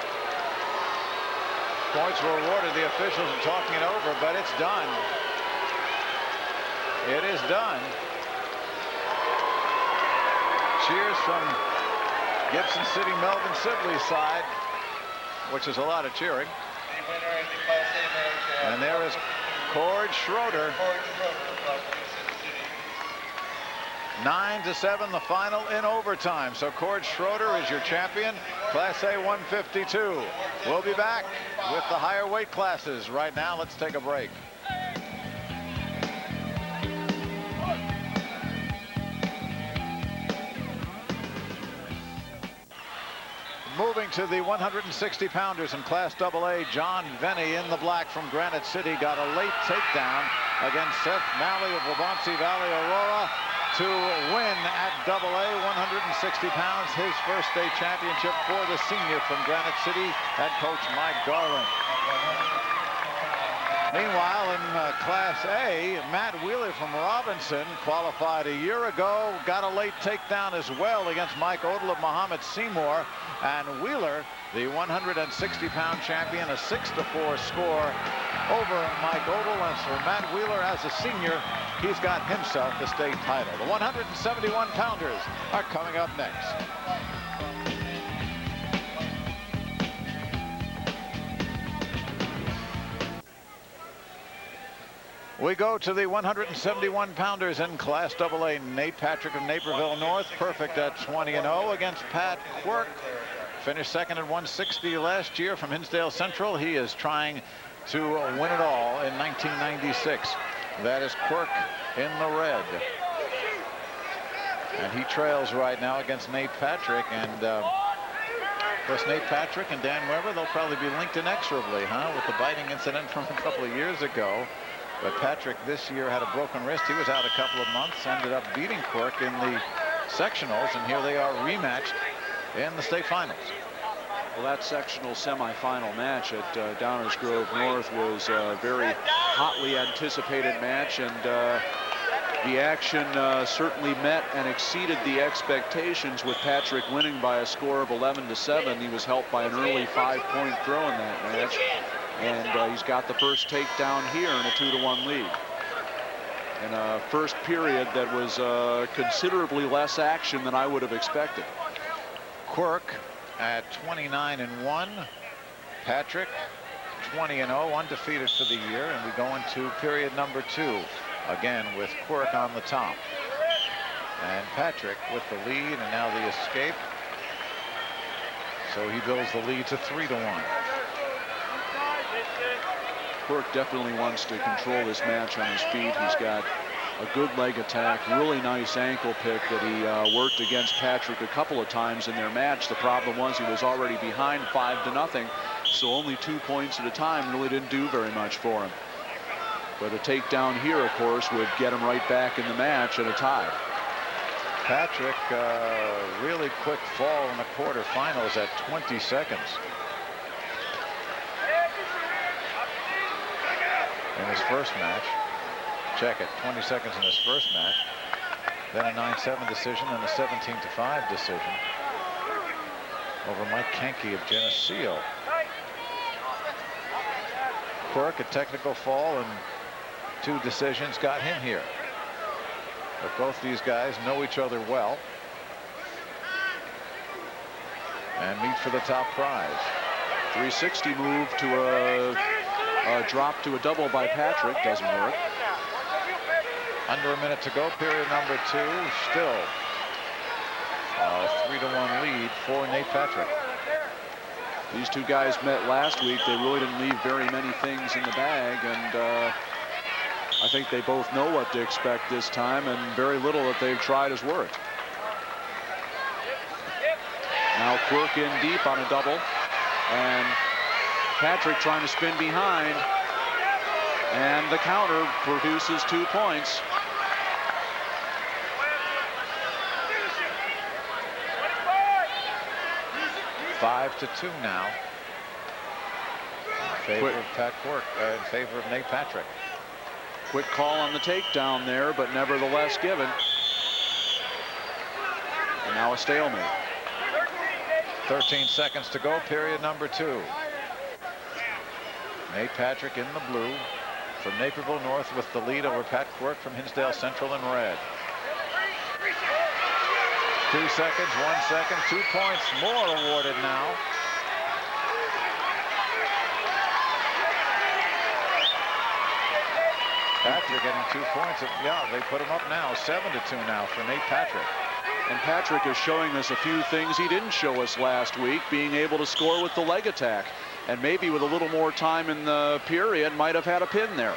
Points were awarded. The officials are talking it over, but it's done. It is done. Cheers from Gibson City, Melvin Sibley's side, which is a lot of cheering. And there is Cord Schroeder. 9-7, the final in overtime. So Cord Schroeder is your champion, Class A 152. We'll be back with the higher weight classes. Right now, let's take a break. Moving to the 160-pounders in Class AA, John Venny in the black from Granite City got a late takedown against Seth Malley of Waubonsee Valley, Aurora, to win at AA 160 pounds, his first state championship for the senior from Granite City, head coach Mike Garland. Meanwhile, in Class A, Matt Wheeler from Robinson qualified a year ago, got a late takedown as well against Mike Odell of Muhammad Seymour. And Wheeler, the 160-pound champion, a 6-4 score over Mike Odell. And for Matt Wheeler, as a senior, he's got himself the state title. The 171-pounders are coming up next. We go to the 171-pounders in Class AA. Nate Patrick of Naperville North, perfect at 20-0 against Pat Quirk. Finished second at 160 last year from Hinsdale Central. He is trying to win it all in 1996. That is Quirk in the red. And he trails right now against Nate Patrick. And of course, Nate Patrick and Dan Weber, they'll probably be linked inexorably, huh, with the biting incident from a couple of years ago. But Patrick this year had a broken wrist. He was out a couple of months, ended up beating Quirk in the sectionals, and here they are rematched in the state finals. Well, that sectional semifinal match at Downers Grove North was a very hotly anticipated match, and the action certainly met and exceeded the expectations, with Patrick winning by a score of 11-7. He was helped by an early 5-point throw in that match. And he's got the first takedown here in a 2-1 lead. In a first period that was considerably less action than I would have expected. Quirk at 29-1. Patrick 20-0, undefeated for the year. And we go into period number 2. Again with Quirk on the top. And Patrick with the lead, and now the escape. So he builds the lead to 3-1. Quirk definitely wants to control this match on his feet. He's got a good leg attack, really nice ankle pick that he worked against Patrick a couple of times in their match. The problem was he was already behind 5-0, so only 2 points at a time really didn't do very much for him. But a takedown here, of course, would get him right back in the match and a tie. Patrick, really quick fall in the quarterfinals at 20 seconds. In his first match. Check it, 20 seconds in his first match. Then a 9-7 decision and a 17-5 decision over Mike Kenke of Geneseo. Quirk, a technical fall and 2 decisions got him here. But both these guys know each other well and meet for the top prize. 360 move to a drop to a double by Patrick, doesn't work. Under a minute to go, period number 2. Still a 3-1 lead for Nate Patrick. These two guys met last week. They really didn't leave very many things in the bag, and I think they both know what to expect this time, and very little that they've tried has worked. Now Quirk in deep on a double, and Patrick trying to spin behind, and the counter produces 2 points. Five to 2 now. In favor of Pat Quirk, in favor of Nate Patrick. Quick call on the takedown there, but nevertheless given. And now a stalemate. 13 seconds to go, period number 2. Nate Patrick in the blue from Naperville North with the lead over Pat Quirk from Hinsdale Central in red. 2 seconds, 1 second, 2 points more awarded now. Patrick getting 2 points. Yeah, they put him up now, 7-2 now for Nate Patrick. And Patrick is showing us a few things he didn't show us last week, being able to score with the leg attack. And maybe with a little more time in the period, might have had a pin there.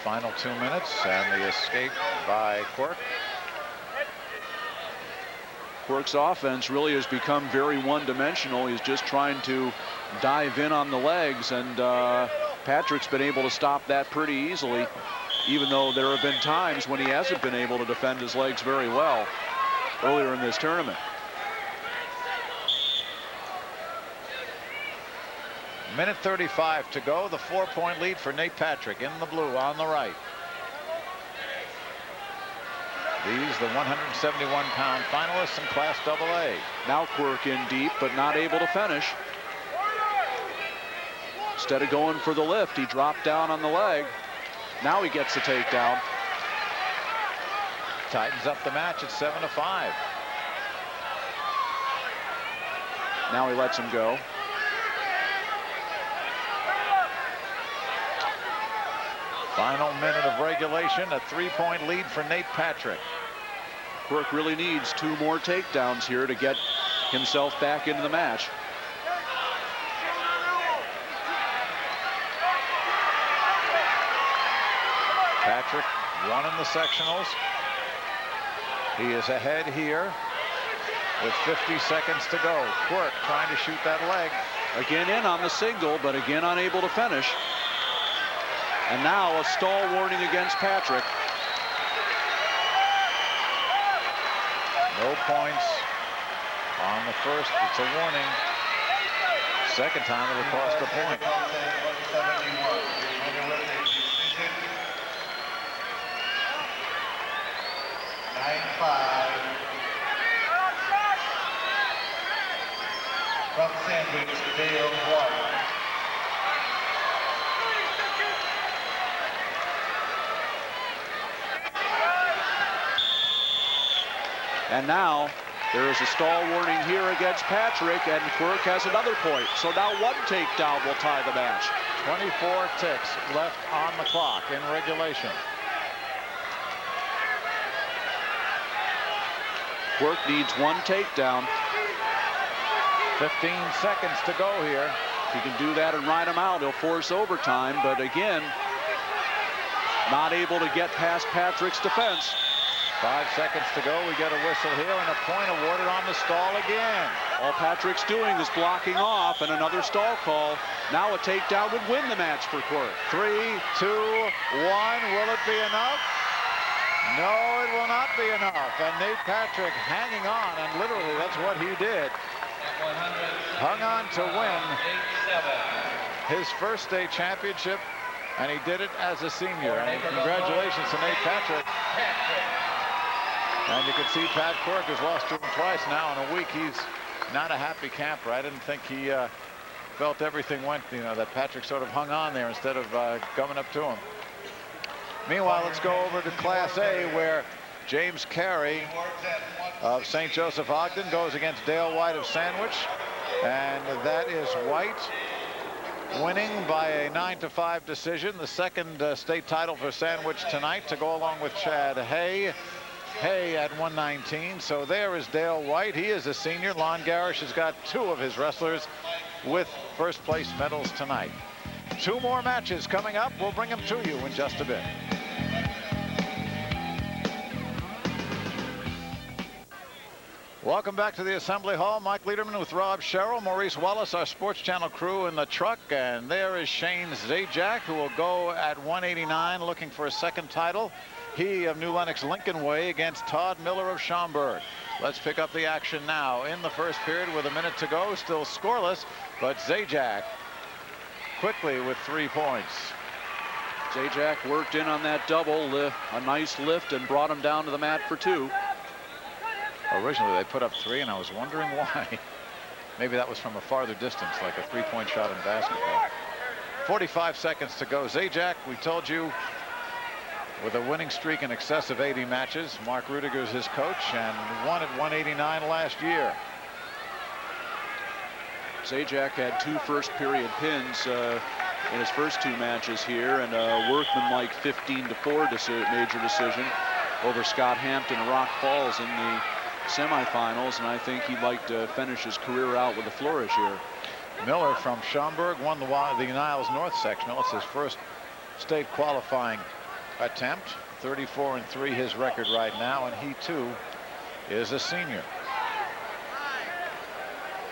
Final 2 minutes, and the escape by Quirk. Quirk's offense really has become very one-dimensional. He's just trying to dive in on the legs, and Patrick's been able to stop that pretty easily, even though there have been times when he hasn't been able to defend his legs very well earlier in this tournament. Minute 35 to go. The 4-point lead for Nate Patrick in the blue on the right. These the 171-pound finalists in Class AA. Now Quirk in deep, but not able to finish. Instead of going for the lift, he dropped down on the leg. Now he gets the takedown. Tightens up the match at 7-5. Now he lets him go. Final minute of regulation, a 3-point lead for Nate Patrick. Quirk really needs 2 more takedowns here to get himself back into the match. Patrick won in the sectionals. He is ahead here with 50 seconds to go. Quirk trying to shoot that leg. Again in on the single, but again unable to finish. And now a stall warning against Patrick. No points on the first. It's a warning. Second time it will cost a point. 9-5. From Sandwich, Dale White. And now there is a stall warning here against Patrick, and Quirk has another point. So now 1 takedown will tie the match. 24 ticks left on the clock in regulation. Quirk needs 1 takedown. 15 seconds to go here. If he can do that and ride him out, he'll force overtime. But again, not able to get past Patrick's defense. 5 seconds to go. We get a whistle here and a point awarded on the stall again. All Patrick's doing is blocking off, and another stall call. Now a takedown would win the match for Quirk. 3, 2, 1. Will it be enough? No, it will not be enough. And Nate Patrick hanging on, and literally that's what he did. Hung on to win his first state championship, and he did it as a senior. And congratulations to Nate Patrick. And you can see Pat Quirk has lost to him twice now in a week. He's not a happy camper. I didn't think he felt everything went, that Patrick sort of hung on there instead of coming up to him. Meanwhile, let's go over to Class A, where James Carey of St. Joseph Ogden goes against Dale White of Sandwich. And that is White winning by a 9-5 decision. The second state title for Sandwich tonight, to go along with Chad Hay. Hay at 119. So there is Dale White. He is a senior. Lon Garish has got 2 of his wrestlers with first place medals tonight. 2 more matches coming up. We'll bring them to you in just a bit. Welcome back to the Assembly Hall. Mike Lederman with Rob Sherrill, Maurice Wallace, our Sports Channel crew in the truck. And there is Shane Zajac, who will go at 189 looking for a second title. He of New Lenox Lincoln Way against Todd Miller of Schaumburg. Let's pick up the action now in the first period with a minute to go. Still scoreless, but Zajac quickly with 3 points. Zajac worked in on that double, a nice lift, and brought him down to the mat for 2. Originally they put up 3, and I was wondering why. Maybe that was from a farther distance, like a 3-point shot in basketball. 45 seconds to go. Zajac, we told you, with a winning streak in excess of 80 matches. Mark Rudiger is his coach, and won at 189 last year. Zajac had 2 first period pins in his first 2 matches here, and a workmanlike 15-4 major decision over Scott Hampton of Rock Falls in the semifinals, and I think he'd like to finish his career out with a flourish here. Miller from Schaumburg won the Niles North sectional. It's his first state qualifying attempt. 34-3 his record right now, and he too is a senior.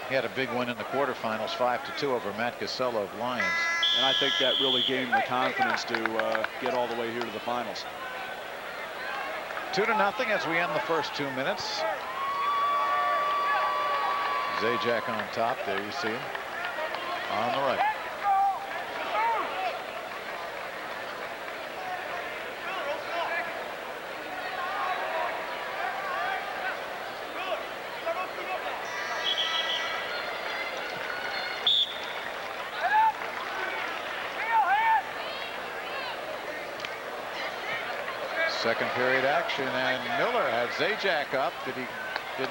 He had a big win in the quarterfinals, 5-2 over Matt Casello of Lions. And I think that really gave him the confidence to get all the way here to the finals. 2-0 as we end the first 2 minutes. Zajac on top. There you see him on the right. Second period action, and Miller had Zajac up. Did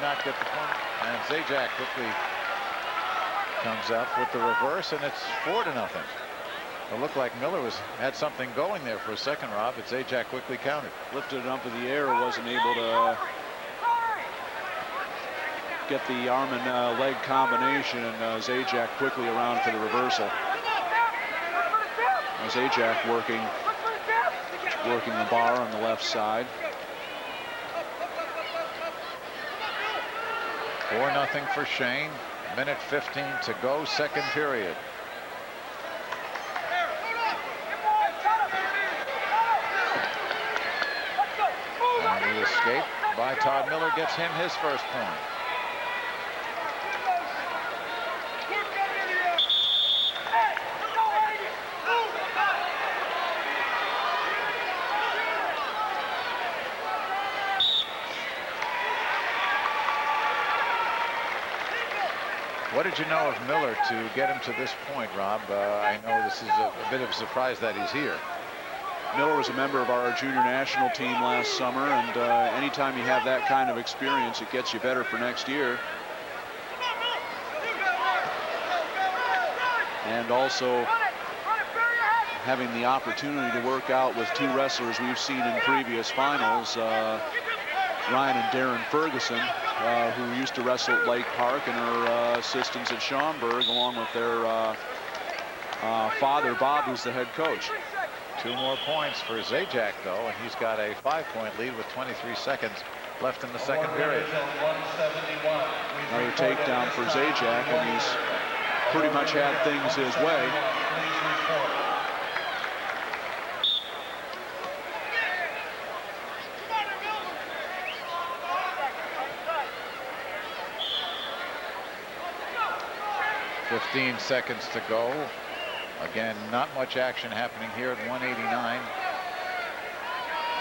not get the point, and Zajac quickly comes up with the reverse, and it's 4-0. It looked like Miller had something going there for a second, Rob, but Zajac quickly countered. Lifted it up in the air, wasn't able to get the arm and leg combination, and Zajac quickly around for the reversal. Zajac working the bar on the left side. 4-0 for Shane. Minute 15 to go, second period. And the escape by Todd Miller gets him his first point. What did you know of Miller to get him to this point, Rob? I know this is a bit of a surprise that he's here. Miller was a member of our junior national team last summer, and anytime you have that kind of experience, it gets you better for next year. And also having the opportunity to work out with two wrestlers we've seen in previous finals, Ryan and Darren Ferguson, who used to wrestle at Lake Park and are assistants at Schaumburg, along with their father, Bob, who's the head coach. 2 more points for Zajac, though, and he's got a 5-point lead with 23 seconds left in the second period. Another takedown for Zajac, and he's pretty much had things his way. .15 seconds to go. Again, not much action happening here at 189.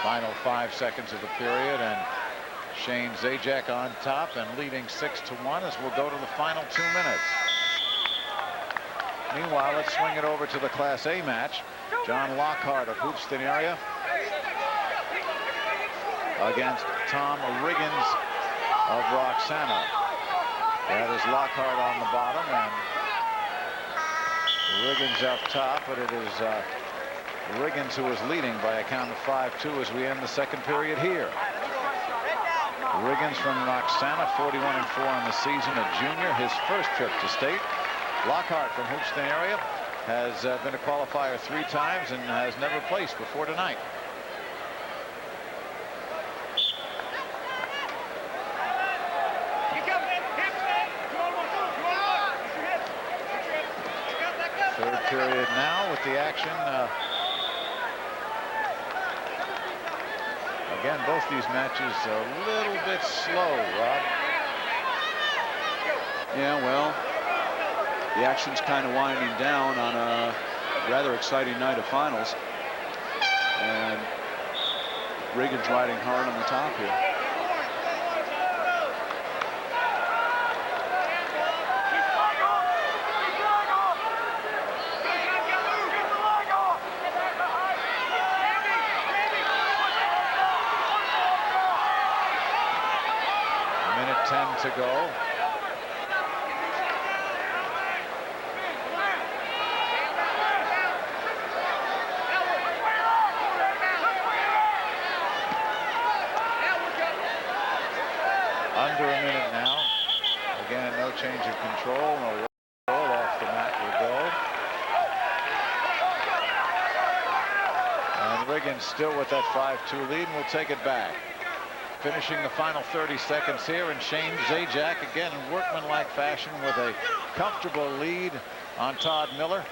Final 5 seconds of the period, and Shane Zajac on top and leading 6-1 as we'll go to the final 2 minutes. Meanwhile, let's swing it over to the Class A match. John Lockhart of Hoopston area against Tom Riggins of Roxana. That is Lockhart on the bottom and Riggins up top, but it is Riggins who is leading by a count of 5-2 as we end the second period here. Riggins from Roxana, 41-4 on the season, a junior, his first trip to state. Lockhart from Hoopston area has been a qualifier 3 times and has never placed before tonight. Third period now with the action. Again, both these matches a little bit slow, Rob. Yeah, well, the action's kind of winding down on a rather exciting night of finals. And Riggins riding hard on the top here. Minute 10 to go. Under a minute now. Again, no change of control. No roll off the mat will go. And Riggins still with that 5-2 lead, and we'll take it back. Finishing the final 30 seconds here, and Shane Zajac again in workmanlike fashion with a comfortable lead on Todd Miller.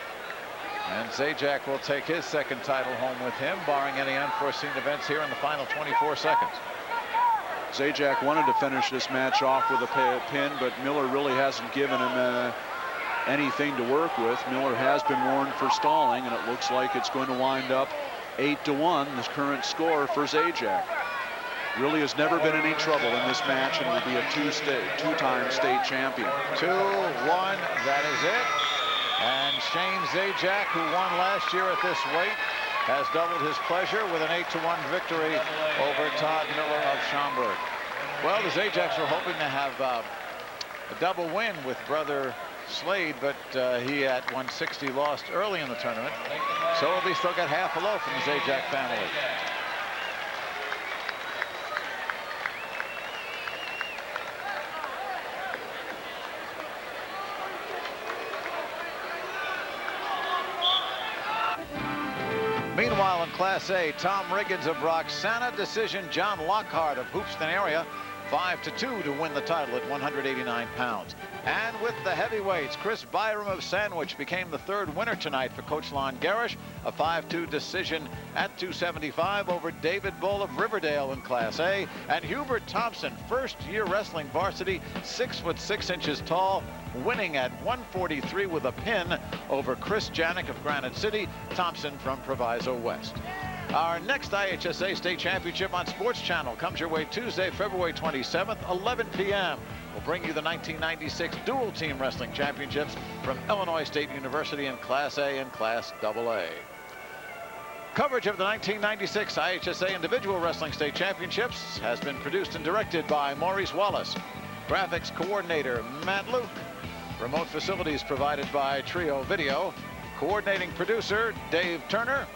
And Zajac will take his second title home with him, barring any unforeseen events here in the final 24 seconds. Zajac wanted to finish this match off with a pin, but Miller really hasn't given him anything to work with. Miller has been warned for stalling, and it looks like it's going to wind up 8-1, the current score for Zajac. Really has never been any trouble in this match, and will be a two-time state champion. 2-1, that is it. And Shane Zajac, who won last year at this weight, has doubled his pleasure with an 8-1 victory over Todd Miller of Schaumburg. Well, the Zajaks were hoping to have a double win with brother Slade, but he at 160 lost early in the tournament. So they still got half a loaf from the Zajak family. Meanwhile, in Class A, Tom Riggins of Roxana decision John Lockhart of Hoopston area 5-2 to win the title at 189 pounds. And with the heavyweights, Chris Byram of Sandwich became the third winner tonight for Coach Lon Garish. A 5-2 decision at 275 over David Bull of Riverdale in Class A. And Hubert Thompson, first-year wrestling varsity, 6'6" tall, winning at 143 with a pin over Chris Janik of Granite City. Thompson from Proviso West. Our next IHSA State Championship on Sports Channel comes your way Tuesday, February 27th, 11 p.m. We'll bring you the 1996 Dual Team Wrestling Championships from Illinois State University in Class A and Class AA. Coverage of the 1996 IHSA Individual Wrestling State Championships has been produced and directed by Maurice Wallace. Graphics coordinator Matt Luke. Remote facilities provided by Trio Video. Coordinating producer Dave Turner.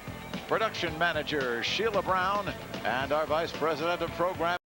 Production manager Sheila Brown, and our vice president of program